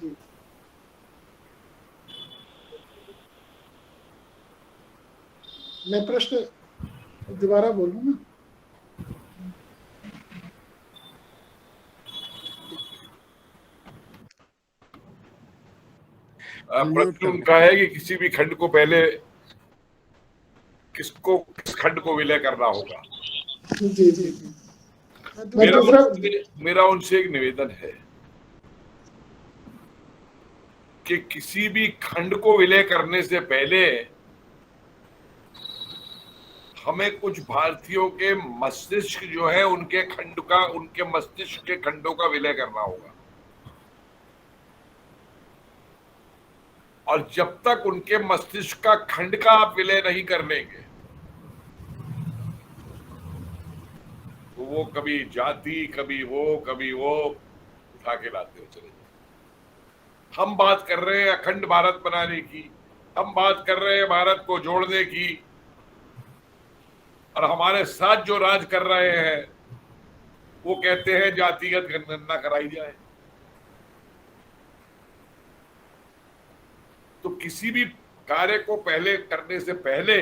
जी, मैं प्रश्न दोबारा बोलूं ना? प्रश्न उनका है कि किसी भी खंड को पहले किस खंड को विलय करना होगा। जी जी। मेरा उनसे एक निवेदन है कि किसी भी खंड को विलय करने से पहले हमें कुछ भारतीयों के मस्तिष्क जो है उनके मस्तिष्क के खंडों का विलय करना होगा। और जब तक उनके मस्तिष्क का खंड का आप विलय नहीं कर लेंगे तो वो कभी जाति कभी वो उठा के लाते हो चले जाए। हम बात कर रहे हैं अखंड भारत बनाने की, हम बात कर रहे हैं भारत को जोड़ने की, और हमारे साथ जो राज कर रहे हैं वो कहते हैं जातिगत गणना कराई जाए। तो किसी भी कार्य को पहले करने से पहले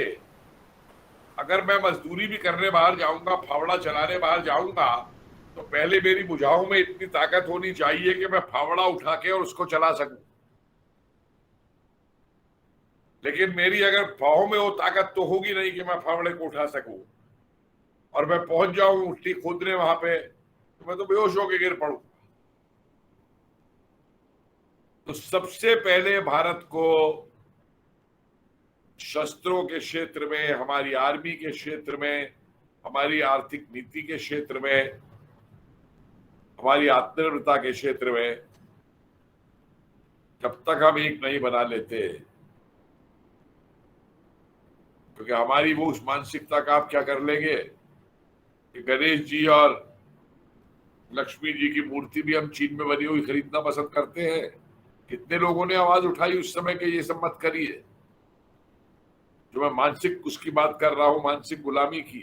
अगर मैं मजदूरी भी करने बाहर जाऊंगा, फावड़ा चलाने बाहर जाऊंगा, तो पहले मेरी भुजाओं में इतनी ताकत होनी चाहिए कि मैं फावड़ा उठा के और उसको चला सकूं। लेकिन मेरी अगर पाँव में वो ताकत तो होगी नहीं कि मैं फावड़े को उठा सकूं, और मैं पहुंच जाऊं उल्टी खोदने वहां पे, तो मैं तो बेहोश होकर गिर पड़ूं। तो सबसे पहले भारत को शस्त्रों के क्षेत्र में, हमारी आर्मी के क्षेत्र में, हमारी आर्थिक नीति के क्षेत्र में, हमारी आत्मनिर्भरता के क्षेत्र में, जब तक हम एक नहीं बना लेते, क्योंकि हमारी वो उस मानसिकता का आप क्या कर लेंगे कि गणेश जी और लक्ष्मी जी की मूर्ति भी हम चीन में बनी हुई खरीदना पसंद करते हैं। कितने लोगों ने आवाज उठाई उस समय के ये सब मत करिए। जो मैं मानसिक उसकी बात कर रहा हूं, मानसिक गुलामी की,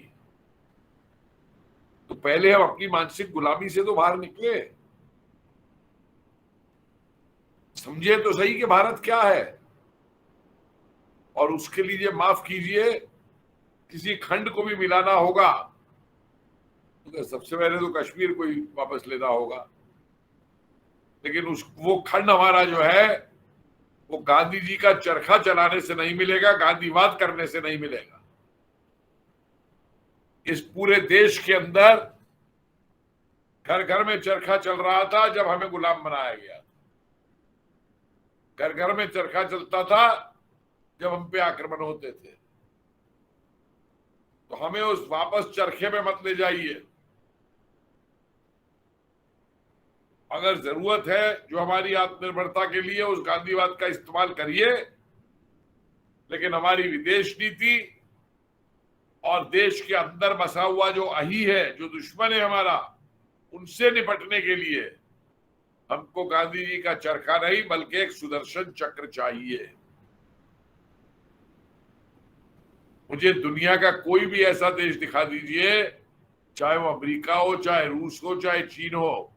तो पहले हम अपनी मानसिक गुलामी से तो बाहर निकले, समझिए तो सही कि भारत क्या है। और उसके लिए माफ कीजिए, किसी खंड को भी मिलाना होगा तो सबसे पहले तो कश्मीर को ही वापस लेना होगा। लेकिन वो खंड हमारा जो है वो गांधी जी का चरखा चलाने से नहीं मिलेगा, गांधीवाद करने से नहीं मिलेगा। इस पूरे देश के अंदर घर घर में चरखा चल रहा था जब हमें गुलाम बनाया गया। घर घर में चरखा चलता था जब हम पे आक्रमण होते थे। तो हमें उस वापस चरखे में मत ले जाइए। अगर जरूरत है जो हमारी आत्मनिर्भरता के लिए, उस गांधीवाद का इस्तेमाल करिए, लेकिन हमारी विदेश नीति और देश के अंदर बसा हुआ जो अही है, जो दुश्मन है हमारा, उनसे निपटने के लिए हमको गांधी जी का चरखा नहीं बल्कि एक सुदर्शन चक्र चाहिए। मुझे दुनिया का कोई भी ऐसा देश दिखा दीजिए, चाहे वो अमेरिका हो, चाहे रूस हो, चाहे चीन हो,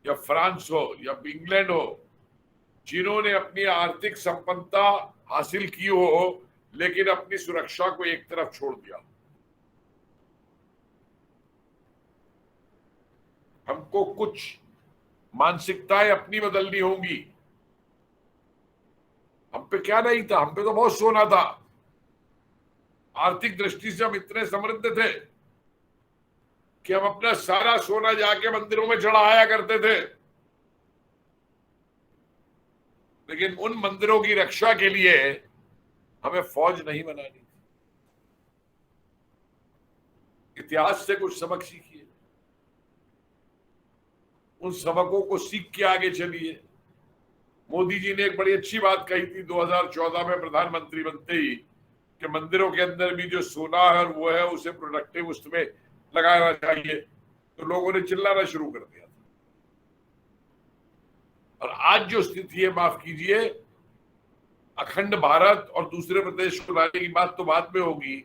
या फ्रांस हो, या इंग्लैंड हो, जिन्होंने अपनी आर्थिक संपन्नता हासिल की हो लेकिन अपनी सुरक्षा को एक तरफ छोड़ दिया। हमको कुछ मानसिकताएं अपनी बदलनी होंगी। हम पे क्या नहीं था, हम पे तो बहुत सोना था। आर्थिक दृष्टि से हम इतने समृद्ध थे कि हम अपना सारा सोना जाके मंदिरों में चढ़ाया करते थे। लेकिन उन मंदिरों की रक्षा के लिए हमें फौज नहीं बनानी थी। इतिहास से कुछ सबक सीखिए, उन सबकों को सीख के आगे चलिए। मोदी जी ने एक बड़ी अच्छी बात कही थी 2014 में प्रधानमंत्री बनते ही, कि मंदिरों के अंदर भी जो सोना है और वो है उसे प्रोडक्टिव उसमें लगाना चाहिए। तो लोगों ने चिल्लाना शुरू कर दिया था। और आज जो स्थिति है, माफ कीजिए, अखंड भारत और दूसरे प्रदेश को लाने की बात तो बाद में होगी,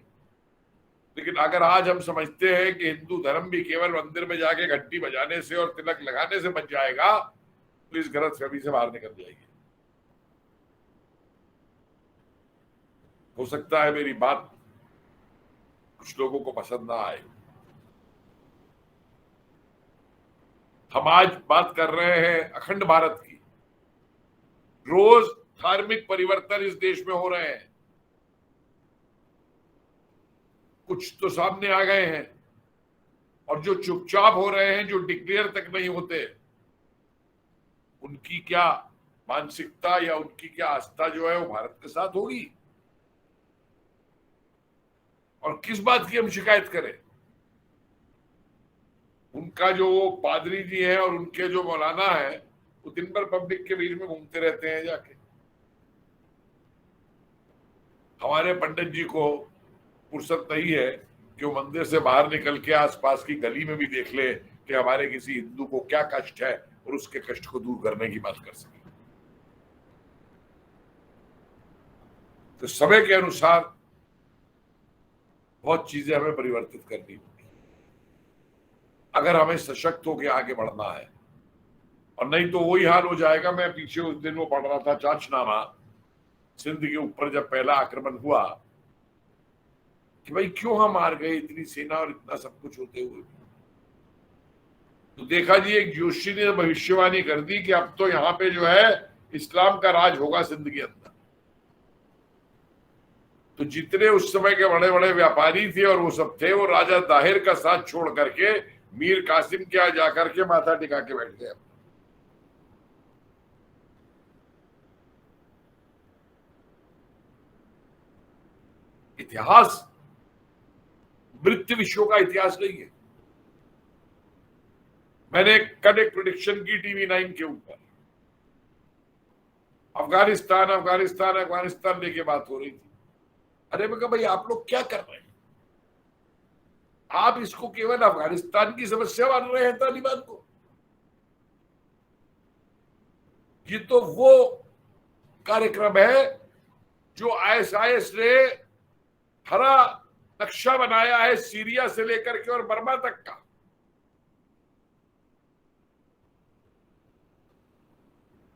लेकिन अगर आज हम समझते हैं कि हिंदू धर्म भी केवल मंदिर में जाके घंटी बजाने से और तिलक लगाने से बच जाएगा, तो इस गलतफहमी से बाहर निकल जाएगी। हो सकता है मेरी बात कुछ लोगों को पसंद ना आए। हम आज बात कर रहे हैं अखंड भारत की। रोज धार्मिक परिवर्तन इस देश में हो रहे हैं। कुछ तो सामने आ गए हैं, और जो चुपचाप हो रहे हैं, जो डिक्लेयर तक नहीं होते, उनकी क्या मानसिकता या उनकी क्या आस्था जो है वो भारत के साथ होगी। और किस बात की हम शिकायत करें? उनका जो वो पादरी जी है और उनके जो मौलाना है, वो दिन भर पब्लिक के बीच में घूमते रहते हैं जाके। हमारे पंडित जी को फुर्सत नहीं है कि वो मंदिर से बाहर निकल के आसपास की गली में भी देख ले कि हमारे किसी हिंदू को क्या कष्ट है और उसके कष्ट को दूर करने की बात कर सके। तो समय के अनुसार बहुत चीजें हमें परिवर्तित करनी होगी अगर हमें सशक्त होकर आगे बढ़ना है। और नहीं तो वही हाल हो जाएगा। मैं पीछे उस दिन वो पढ़ रहा था चाचनामा, सिंध के ऊपर जब पहला आक्रमण हुआ कि भाई क्यों हम हार गए इतनी सेना और इतना सब कुछ होते हुए। तो देखा जी, एक जोशी ने भविष्यवाणी कर दी कि अब तो यहाँ पे जो है इस्लाम का राज होगा सिंध के अंदर। तो जितने उस समय के बड़े बड़े व्यापारी थे और वो सब थे, वो राजा दाहिर का साथ छोड़ करके मीर कासिम के यहाँ जाकर के माथा टिका के बैठ गए। इतिहास मृत्यु विश्व का इतिहास नहीं है। मैंने कल एक प्रेडिक्शन की टीवी 9 के ऊपर, अफगानिस्तान अफगानिस्तान अफगानिस्तान लेके बात हो रही थी। अरे मैं कहा भाई आप लोग क्या कर रहे हैं? आप इसको केवल अफगानिस्तान की समस्या मान रहे हैं तालिबान को। ये तो वो कार्यक्रम है जो आईएसआईएस ने हरा नक्शा बनाया है सीरिया से लेकर के और बर्मा तक का।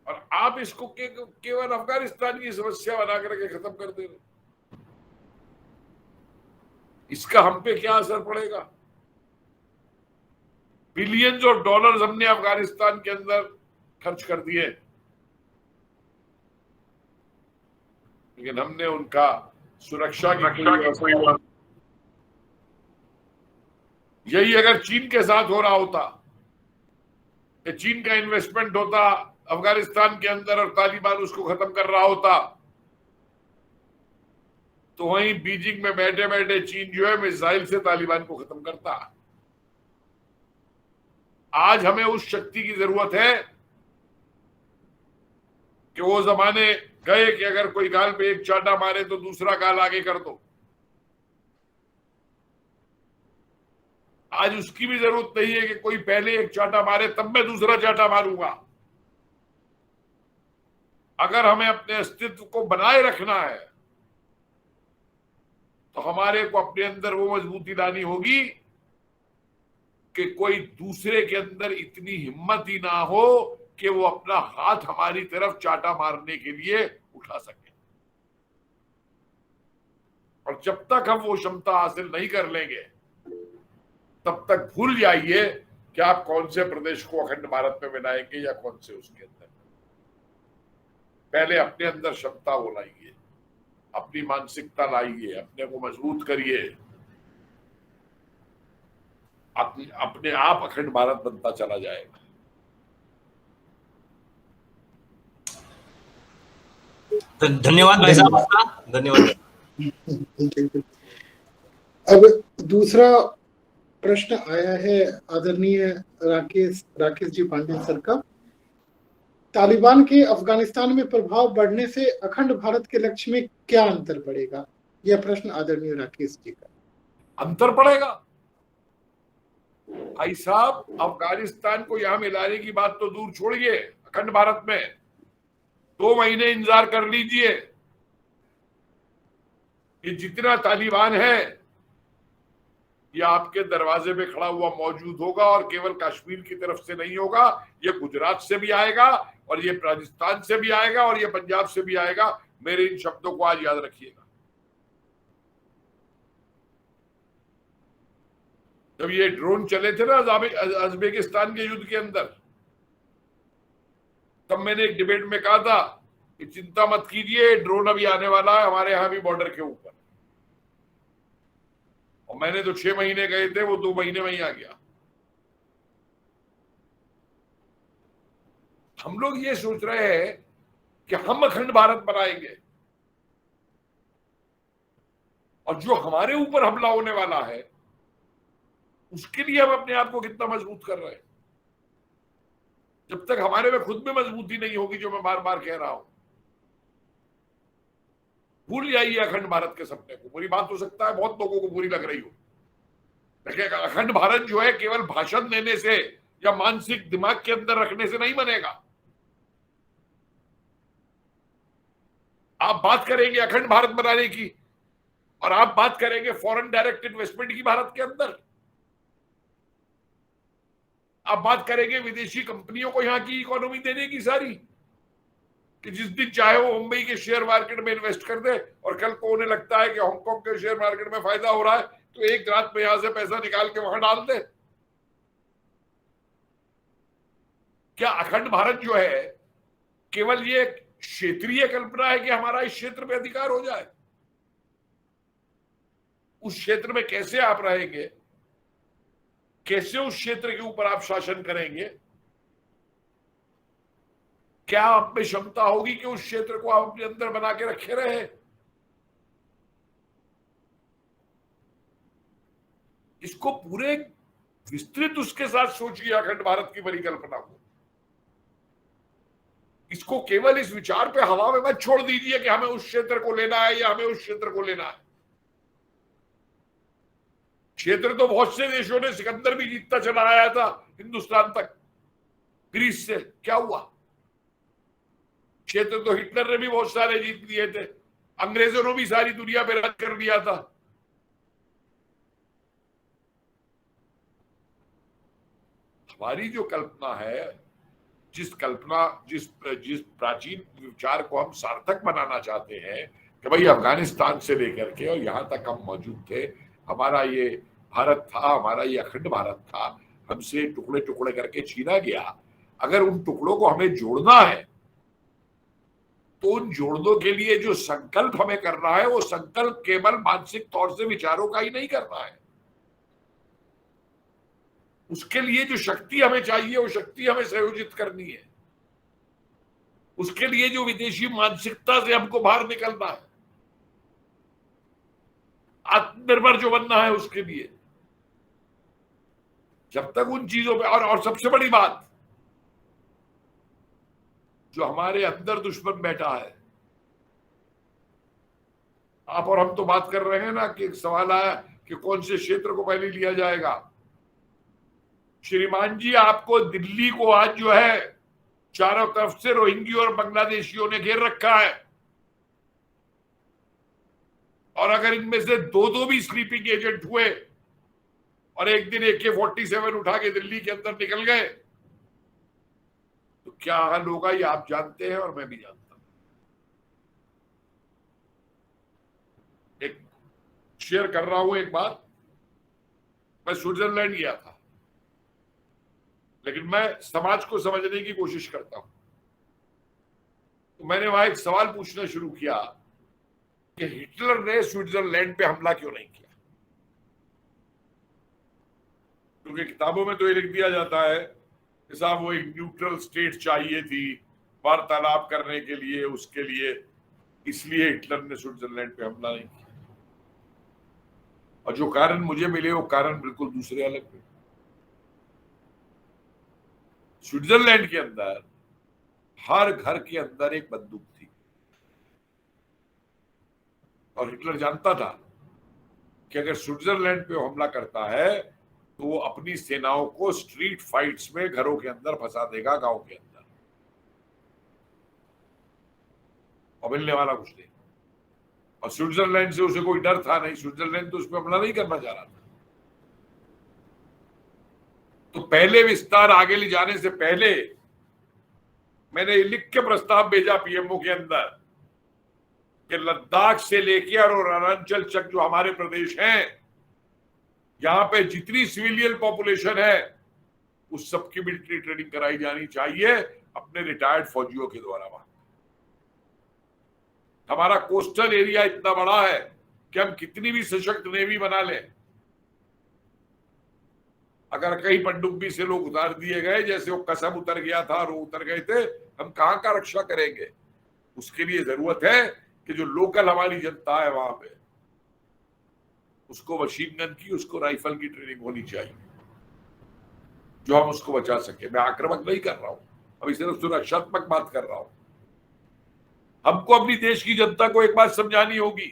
और आप इसको केवल अफगानिस्तान की समस्या बना करके खत्म कर दे रहे। इसका हम पे क्या असर पड़ेगा? बिलियंस ऑफ डॉलर्स हमने अफगानिस्तान के अंदर खर्च कर दिए, लेकिन हमने उनका सुरक्षा की यही अगर चीन के साथ हो रहा होता, चीन का इन्वेस्टमेंट होता अफगानिस्तान के अंदर और तालिबान उसको खत्म कर रहा होता, तो वहीं बीजिंग में बैठे बैठे चीन जो है मिसाइल से तालिबान को खत्म करता। आज हमें उस शक्ति की जरूरत है कि वो जमाने गए कि अगर कोई गाल पे एक चाटा मारे तो दूसरा गाल आगे कर दो। आज उसकी भी जरूरत नहीं है कि कोई पहले एक चाटा मारे तब मैं दूसरा चाटा मारूंगा। अगर हमें अपने अस्तित्व को बनाए रखना है तो हमारे को अपने अंदर वो मजबूती लानी होगी कि कोई दूसरे के अंदर इतनी हिम्मत ही ना हो कि वो अपना हाथ हमारी तरफ चाटा मारने के लिए उठा सके। और जब तक हम वो क्षमता हासिल नहीं कर लेंगे तब तक भूल जाइए कि आप कौन से प्रदेश को अखंड भारत में बनाएंगे या कौन से उसके अंदर। पहले अपने अंदर क्षमता वो लाइए, अपनी मानसिकता लाइए, अपने को मजबूत करिए, अपने आप अखंड भारत बनता चला जाएगा। धन्यवाद भाई साहब आपका, धन्यवाद। अब दूसरा प्रश्न आया है आदरणीय राकेश जी पांडे सर का। तालिबान के अफगानिस्तान में प्रभाव बढ़ने से अखंड भारत के लक्ष्य में क्या अंतर पड़ेगा? यह प्रश्न आदरणीय राकेश जी का। अंतर पड़ेगा भाई साहब, अफगानिस्तान को यहां मिलाने की बात तो दूर छोड़िए, अखंड भारत में 2 महीने इंतजार कर लीजिए कि जितना तालिबान है ये आपके दरवाजे पे खड़ा हुआ मौजूद होगा। और केवल कश्मीर की तरफ से नहीं होगा, ये गुजरात से भी आएगा और ये राजस्थान से भी आएगा और ये पंजाब से भी आएगा। मेरे इन शब्दों को आज याद रखिएगा। जब ये ड्रोन चले थे ना उज्बेकिस्तान के युद्ध के अंदर, तब मैंने एक डिबेट में कहा था कि चिंता मत कीजिए, ड्रोन अभी आने वाला है हमारे यहां भी बॉर्डर के ऊपर। और मैंने तो 6 महीने गए थे, वो 2 महीने में ही आ गया। हम लोग ये सोच रहे हैं कि हम अखंड भारत बनाएंगे और जो हमारे ऊपर हमला होने वाला है उसके लिए हम अपने आप को कितना मजबूत कर रहे हैं। जब तक हमारे में खुद में मजबूती नहीं होगी, जो मैं बार बार कह रहा हूं, भूल जाइए अखंड भारत के सपने को। बुरी बात हो सकता है बहुत लोगों को बुरी लग रही हो, लेकिन अखंड भारत जो है केवल भाषण देने से या मानसिक दिमाग के अंदर रखने से नहीं बनेगा। आप बात करेंगे अखंड भारत बनाने की और आप बात करेंगे फॉरेन डायरेक्ट इन्वेस्टमेंट की भारत के अंदर, आप बात करेंगे विदेशी कंपनियों को यहां की इकोनॉमी देने की सारी, कि जिस दिन चाहे वो मुंबई के शेयर मार्केट में इन्वेस्ट कर दे और कल को उन्हें लगता है कि हांगकांग के शेयर मार्केट में फायदा हो रहा है तो एक रात में यहां से पैसा निकाल के वहां डाल दे। क्या अखंड भारत जो है केवल ये क्षेत्रीय कल्पना है कि हमारा इस क्षेत्र में अधिकार हो जाए? उस क्षेत्र में कैसे आप रहेंगे, कैसे उस क्षेत्र के ऊपर आप शासन करेंगे? क्या आप में क्षमता होगी कि उस क्षेत्र को आप अपने अंदर बना के रखे रहे? इसको पूरे विस्तृत उसके साथ सोचिए अखंड भारत की परिकल्पना को। इसको केवल इस विचार पे हवा में मत छोड़ दीजिए कि हमें उस क्षेत्र को लेना है या हमें उस क्षेत्र को लेना है। क्षेत्र तो बहुत से देशों ने, सिकंदर भी जीतता चला आया था हिंदुस्तान तक, ग्रीस से क्या हुआ? क्षेत्र तो हिटलर ने भी बहुत सारे जीत लिए थे, अंग्रेजों ने भी सारी दुनिया पे राज कर दिया था। हमारी जो कल्पना है, जिस प्राचीन विचार को हम सार्थक बनाना चाहते हैं कि भाई अफगानिस्तान से लेकर के और यहां तक हम मौजूद थे, हमारा ये भारत था, हमारा ये अखंड भारत था, हमसे टुकड़े टुकड़े करके छीना गया। अगर उन टुकड़ों को हमें जोड़ना है तो उन जोड़नों के लिए जो संकल्प हमें करना है वो संकल्प केवल मानसिक तौर से विचारों का ही नहीं करना है। उसके लिए जो शक्ति हमें चाहिए वो शक्ति हमें संयोजित करनी है। उसके लिए जो विदेशी मानसिकता से हमको बाहर निकलना है, आत्मनिर्भर जो बनना है, उसके लिए जब तक उन चीजों पे और सबसे बड़ी बात, जो हमारे अंदर दुश्मन बैठा है, आप और हम तो बात कर रहे हैं ना कि एक सवाल आया कि कौन से क्षेत्र को पहले लिया जाएगा। श्रीमान जी, आपको दिल्ली को आज जो है चारों तरफ से रोहिंगी और बांग्लादेशियों ने घेर रखा है, और अगर इनमें से दो भी स्लीपिंग एजेंट हुए और एक दिन AK-47 उठा के दिल्ली के अंदर निकल गए तो क्या हाल होगा ये आप जानते हैं और मैं भी जानता हूं। एक शेयर कर रहा हूं एक बात। मैं स्विट्जरलैंड गया था, लेकिन मैं समाज को समझने की कोशिश करता हूं। तो मैंने वहां एक सवाल पूछना शुरू किया कि हिटलर ने स्विट्जरलैंड पे हमला क्यों नहीं किया? क्योंकि किताबों में तो ये लिख दिया जाता है कि साहब वो एक न्यूट्रल स्टेट चाहिए थी वार्तालाप करने के लिए, उसके लिए, इसलिए हिटलर ने स्विट्जरलैंड पे हमला नहीं किया। और जो कारण मुझे मिले वो कारण बिल्कुल दूसरे अलग थे। स्विट्जरलैंड के अंदर हर घर के अंदर एक बंदूक थी और हिटलर जानता था कि अगर स्विट्जरलैंड पे हमला करता है तो वो अपनी सेनाओं को स्ट्रीट फाइट्स में घरों के अंदर फंसा देगा, गांव के अंदर, और मिलने वाला कुछ नहीं। और स्विट्जरलैंड से उसे कोई डर था नहीं, स्विट्जरलैंड तो उस पर हमला नहीं करना चाह रहा था। तो पहले विस्तार आगे ले जाने से पहले मैंने लिख के प्रस्ताव भेजा पीएमओ के अंदर कि लद्दाख से लेकर और अरुणाचल तक जो हमारे प्रदेश हैं, यहां पे जितनी सिविलियन पॉपुलेशन है उस सबकी मिलिट्री ट्रेनिंग कराई जानी चाहिए अपने रिटायर्ड फौजियों के द्वारा। वहां हमारा कोस्टल एरिया इतना बड़ा है कि हम कितनी भी सशक्त नेवी बना लें, अगर कहीं पनडुब्बी से लोग उतार दिए गए, जैसे वो कसम उतर गया था और वो उतर गए थे, हम कहां का रक्षा करेंगे? उसके लिए जरूरत है कि जो लोकल हमारी जनता है वहां पे, उसको मशीन गन की, उसको राइफल की ट्रेनिंग होनी चाहिए, जो हम उसको बचा सके। मैं आक्रामक नहीं कर रहा हूं, अभी सिर्फ सुरक्षात्मक बात कर रहा हूं। हमको अपनी देश की जनता को एक बात समझानी होगी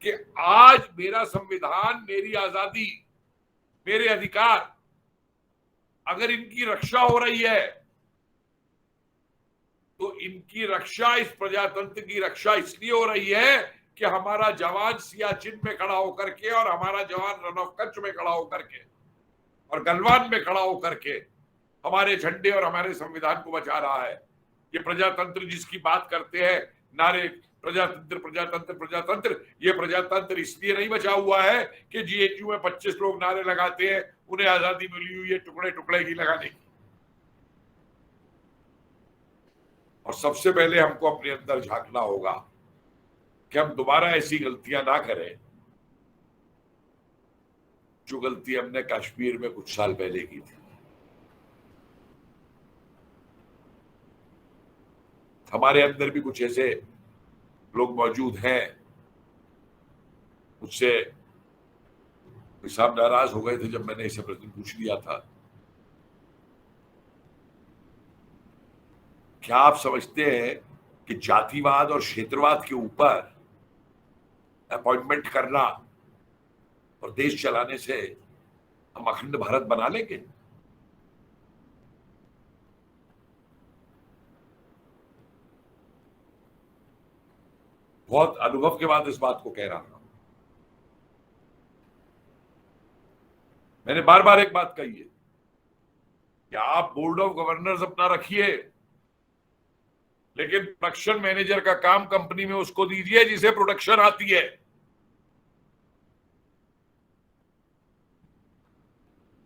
कि आज मेरा संविधान, मेरी आजादी, मेरे अधिकार, अगर इनकी रक्षा हो रही है तो इनकी रक्षा, इस प्रजातंत्र की रक्षा इसलिए हो रही है कि हमारा जवान सियाचिन में खड़ा होकर के और हमारा जवान रन ऑफ कच्छ में खड़ा होकर के और गलवान में खड़ा होकर के हमारे झंडे और हमारे संविधान को बचा रहा है। ये प्रजातंत्र जिसकी बात करते हैं, नारे प्रजातंत्र प्रजातंत्र प्रजातंत्र, ये प्रजातंत्र इसलिए नहीं बचा हुआ है कि जेएनयू में 25 लोग नारे लगाते हैं उन्हें आजादी मिली हुई है टुकड़े टुकड़े की लगाने की। और सबसे पहले हमको अपने अंदर झांकना होगा कि हम दोबारा ऐसी गलतियां ना करें जो गलती हमने कश्मीर में कुछ साल पहले की थी। हमारे अंदर भी कुछ ऐसे लोग मौजूद हैं, मुझसे साहब नाराज हो गए थे जब मैंने इसे प्रश्न पूछ लिया था। क्या आप समझते हैं कि जातिवाद और क्षेत्रवाद के ऊपर अपॉइंटमेंट करना और देश चलाने से हम अखंड भारत बना लेंगे? बहुत अनुभव के बाद इस बात को कह रहा हूं। मैंने बार बार एक बात कही है कि आप बोर्ड ऑफ गवर्नर्स अपना रखिए, लेकिन प्रोडक्शन मैनेजर का काम कंपनी में उसको दीजिए जिसे प्रोडक्शन आती है।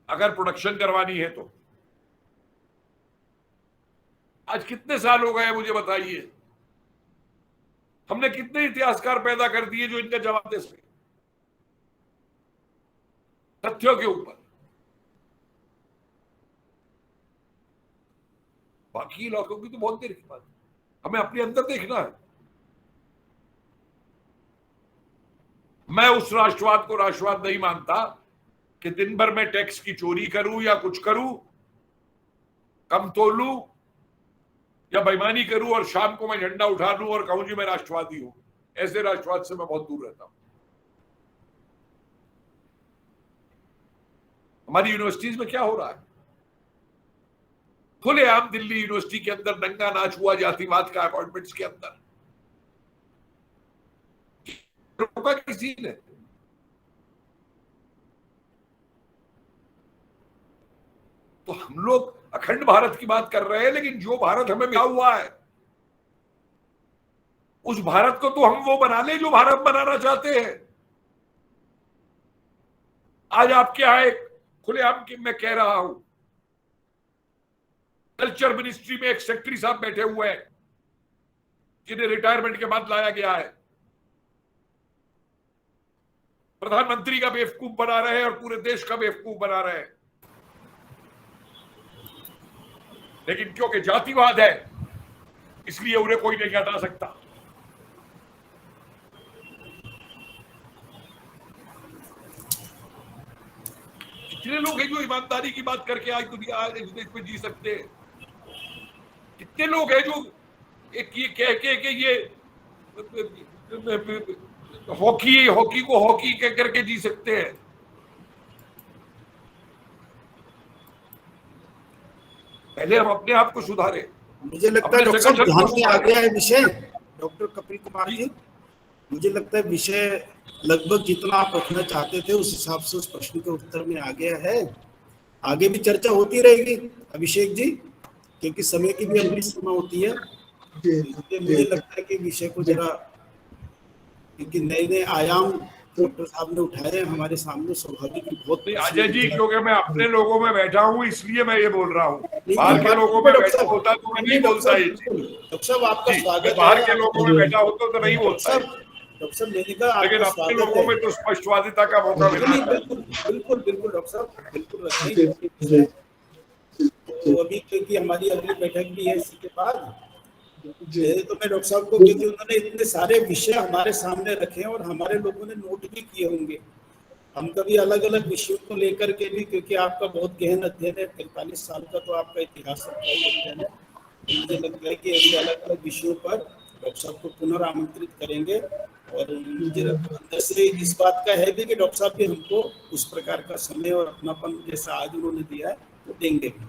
अगर प्रोडक्शन करवानी है तो आज कितने साल हो गए मुझे बताइए, हमने कितने इतिहासकार पैदा कर दिए जो इनका जवाब दे सके तथ्यों के ऊपर। बाकी इलाकों की तो बहुत देर की बात है, हमें अपने अंदर देखना है। मैं उस राष्ट्रवाद को राष्ट्रवाद नहीं मानता कि दिन भर मैं टैक्स की चोरी करूं या कुछ करूं, कम तोलूं या बेईमानी करूं और शाम को मैं झंडा उठा लूं और कहूं जी मैं राष्ट्रवादी हूं। ऐसे राष्ट्रवाद से मैं बहुत दूर रहता हूं। हमारी यूनिवर्सिटीज में क्या हो रहा है? खुलेआम दिल्ली यूनिवर्सिटी के अंदर नंगा नाच हुआ जातिवाद का अपॉइंटमेंट्स के अंदर। रोका किसी ने? तो हम लोग अखंड भारत की बात कर रहे हैं, लेकिन जो भारत हमें मिला हुआ है उस भारत को तो हम वो बना ले जो भारत बनाना चाहते हैं। आज आपके यहां एक खुलेआम की मैं कह रहा हूं, कल्चर मिनिस्ट्री में एक सेक्रेटरी साहब बैठे हुए हैं जिन्हें रिटायरमेंट के बाद लाया गया है। प्रधानमंत्री का बेवकूफ बना रहे हैं और पूरे देश का बेवकूफ बना रहे हैं, लेकिन क्योंकि जातिवाद है इसलिए उन्हें कोई नहीं हटा सकता। कितने लोग हैं जो ईमानदारी की बात करके आज दुनिया आज इस देश में जी सकते हैं? कितने लोग हैं जो एक ये कह के कि ये हॉकी को हॉकी कह करके जी सकते हैं? पहले हम अपने आप को सुधारें। मुझे लगता है डॉक्टर साहब ध्यान में आ गया है विषय। डॉक्टर कपिल कुमार जी, मुझे लगता है विषय लगभग जितना आप रखना चाहते थे उस हिसाब से उस प्रश्न के उत्तर में आ गया है। आगे भी चर्चा होती रहेगी अभिषेक जी, क्योंकि समय की भी अपनी सीमा होती है। मुझे लगता है कि विषय को जरा, क्योंकि नए नए आयाम डॉक्टर साहब ने उठाए हैं हमारे सामने, स्वाभाविक बहुत। अजय जी, क्योंकि मैं अपने लोगों में बैठा हूँ इसलिए मैं ये बोल रहा हूँ। बाहर के लोगों में बैठा होता तो मैं नहीं बोलता। डॉक्टर साहब आपका स्वागत। बाहर के लोगों में बैठा होता तो नहीं बोलता। डॉक्टर साहब मैंने कहा लेकिन अपने लोगों में तो स्पष्टवादिता का मौका मिला। बिल्कुल बिल्कुल डॉक्टर साहब बिल्कुल रखेंगे। तो अभी क्योंकि हमारी अगली बैठक भी है इसी के बाद, तो मैं डॉक्टर साहब को, क्योंकि उन्होंने इतने सारे विषय हमारे सामने रखे और हमारे लोगों ने नोट भी किए होंगे, हम कभी अलग अलग विषयों को लेकर के भी, क्योंकि आपका बहुत गहन अध्ययन है, 45 साल का तो आपका इतिहास अध्ययन है, मुझे लगता है कि ऐसे अलग अलग विषयों पर डॉक्टर साहब को पुनर्आमंत्रित करेंगे। और मुझे अंदर से इस बात का है भी कि डॉक्टर साहब भी हमको उस प्रकार का समय और अपनापन जैसा आज उन्होंने दिया है तो देंगे भी।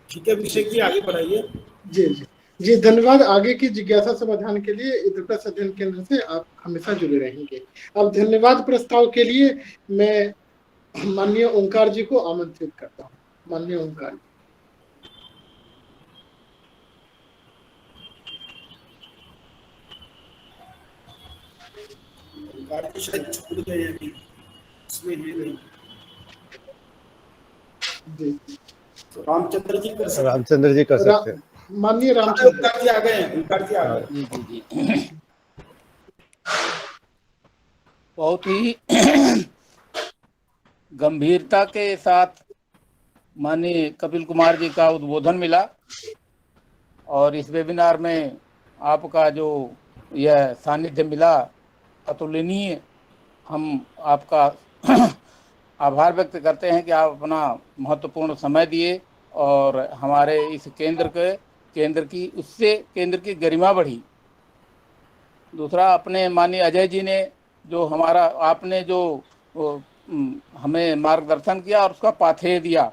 ठीक है अभिषेक जी, आगे बढ़ाइए। जी जी जी, धन्यवाद। आगे की जिज्ञासा समाधान के लिए इंद्रप्रस्थ अध्ययन केंद्र से आप हमेशा जुड़े रहेंगे। अब धन्यवाद प्रस्ताव के लिए मैं माननीय ओंकार जी को आमंत्रित करता हूँ। माननीय ओंकार जी। कार्य शायद छूट गए हैं अभी, इसमें ये नहीं। जी तो रामचंद्र जी कर सकते, रामचंद्र जी कर सकते हैं। माननीय रामचंद्र ओंकार जी आ गए हैं, ओंकार जी आ गए। जी जी जी, बहुत ही गंभीरता के साथ माननीय कपिल कुमार जी का उद्बोधन मिला और इस वेबिनार में आपका जो यह सानिध्य मिला अतुलनीय। हम आपका आभार व्यक्त करते हैं कि आप अपना महत्वपूर्ण समय दिए और हमारे इस केंद्र की गरिमा बढ़ी। दूसरा, अपने माननीय अजय जी ने जो आपने जो हमें मार्गदर्शन किया और उसका पाथेय दिया,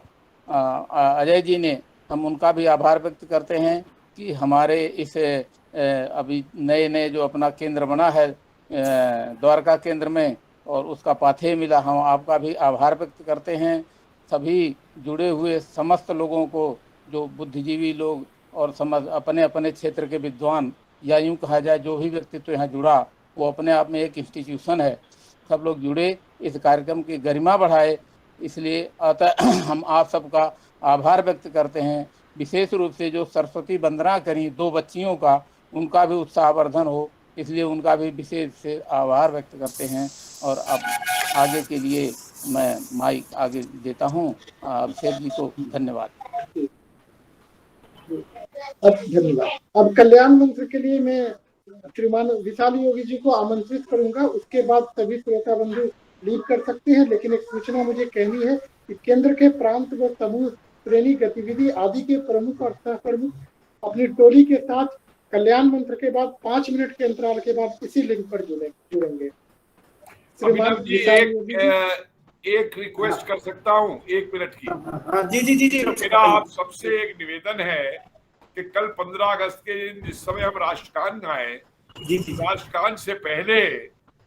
अजय जी ने, हम उनका भी आभार व्यक्त करते हैं कि हमारे इस अभी नए जो अपना केंद्र बना है द्वारका केंद्र में और उसका पाथेय मिला, हम आपका भी आभार व्यक्त करते हैं। सभी जुड़े हुए समस्त लोगों को, जो बुद्धिजीवी लोग और अपने अपने क्षेत्र के विद्वान, या यूँ कहा जाए जो भी व्यक्तित्व यहाँ जुड़ा वो अपने आप में एक इंस्टीट्यूशन है, सब लोग जुड़े, इस कार्यक्रम की गरिमा बढ़ाए। इसलिए अतः हम आप सबका आभार व्यक्त करते हैं। विशेष रूप से जो सरस्वती वंदना करी 2 बच्चियों का, उनका भी उत्साहवर्धन हो, इसलिए उनका भी विशेष से आभार व्यक्त करते हैं। और अब आगे के लिए मैं माइक आगे देता हूँ अभिषेक जी को। धन्यवाद। धन्यवाद। अब कल्याण मंत्र के लिए मैं श्रीमान विशाल योगी जी को आमंत्रित करूंगा। उसके बाद सभी श्रोता बंधु लीड कर सकते हैं। लेकिन एक सूचना मुझे कहनी है कि केंद्र के प्रांत व समूह श्रेणी गतिविधि आदि के प्रमुख और सह प्रमुख अपनी टोली के साथ कल्याण मंत्र के बाद 5 मिनट के अंतराल के बाद इसी लिंक पर जुड़ेंगे। अभिनव जी, एक रिक्वेस्ट कर सकता हूँ 1 मिनट की? जी। मेरा आप सबसे एक निवेदन है कि कल 15 अगस्त के दिन जिस समय हम राष्ट्रगान गाएं, राष्ट्रगान से पहले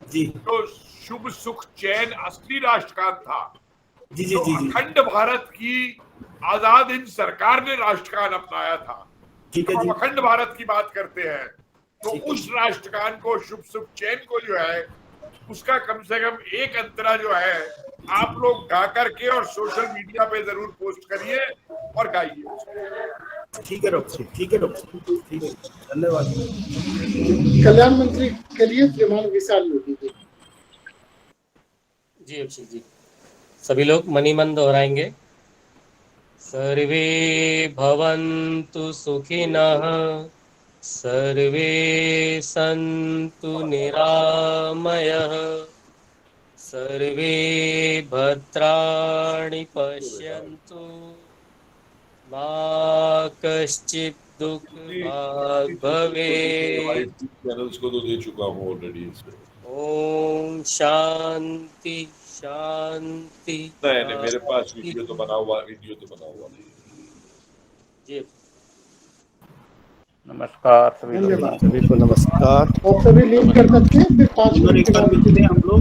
तो शुभ सुख चैन असली राष्ट्रगान था। जी। अखंड भारत की आजाद हिंद सरकार ने राष्ट्रगान अपनाया था। हम अखंड भारत की बात करते हैं, तो उस राष्ट्रगान को, शुभ सुख चैन को जो है उसका कम से कम एक अंतरा जो है आप लोग गा करके और सोशल मीडिया पे जरूर पोस्ट करिए और गाइए। ठीक है डॉक्टर, ठीक है। धन्यवाद। कल्याण मंत्री के लिए श्रीमान विशाल योगी जी। जी अभिषेक जी, सभी लोग मनी मन दोहराएंगे। सर्वे भवन्तु सुखिनः, सर्वे सन्तु निरामयः, सर्वे भद्राणि पश्यन्तु, मा कश्चित् दुःखभाग् भवेत्। चैनल्स को तो दे चुका हूँ ऑलरेडी। ओम शांति शांति। नहीं, मेरे पास वीडियो तो बना हुआ नहीं। जी नमस्कार सभी को नमस्कार। और सभी लीड कर सकते हैं। फिर 5 मिनट के बाद हम लोग।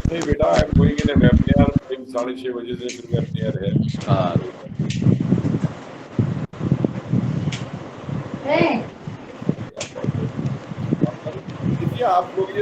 नहीं बेटा, कोई वेबिनार 6:30 बजे से फिर वेबिनार है। देखिए आप लोग ये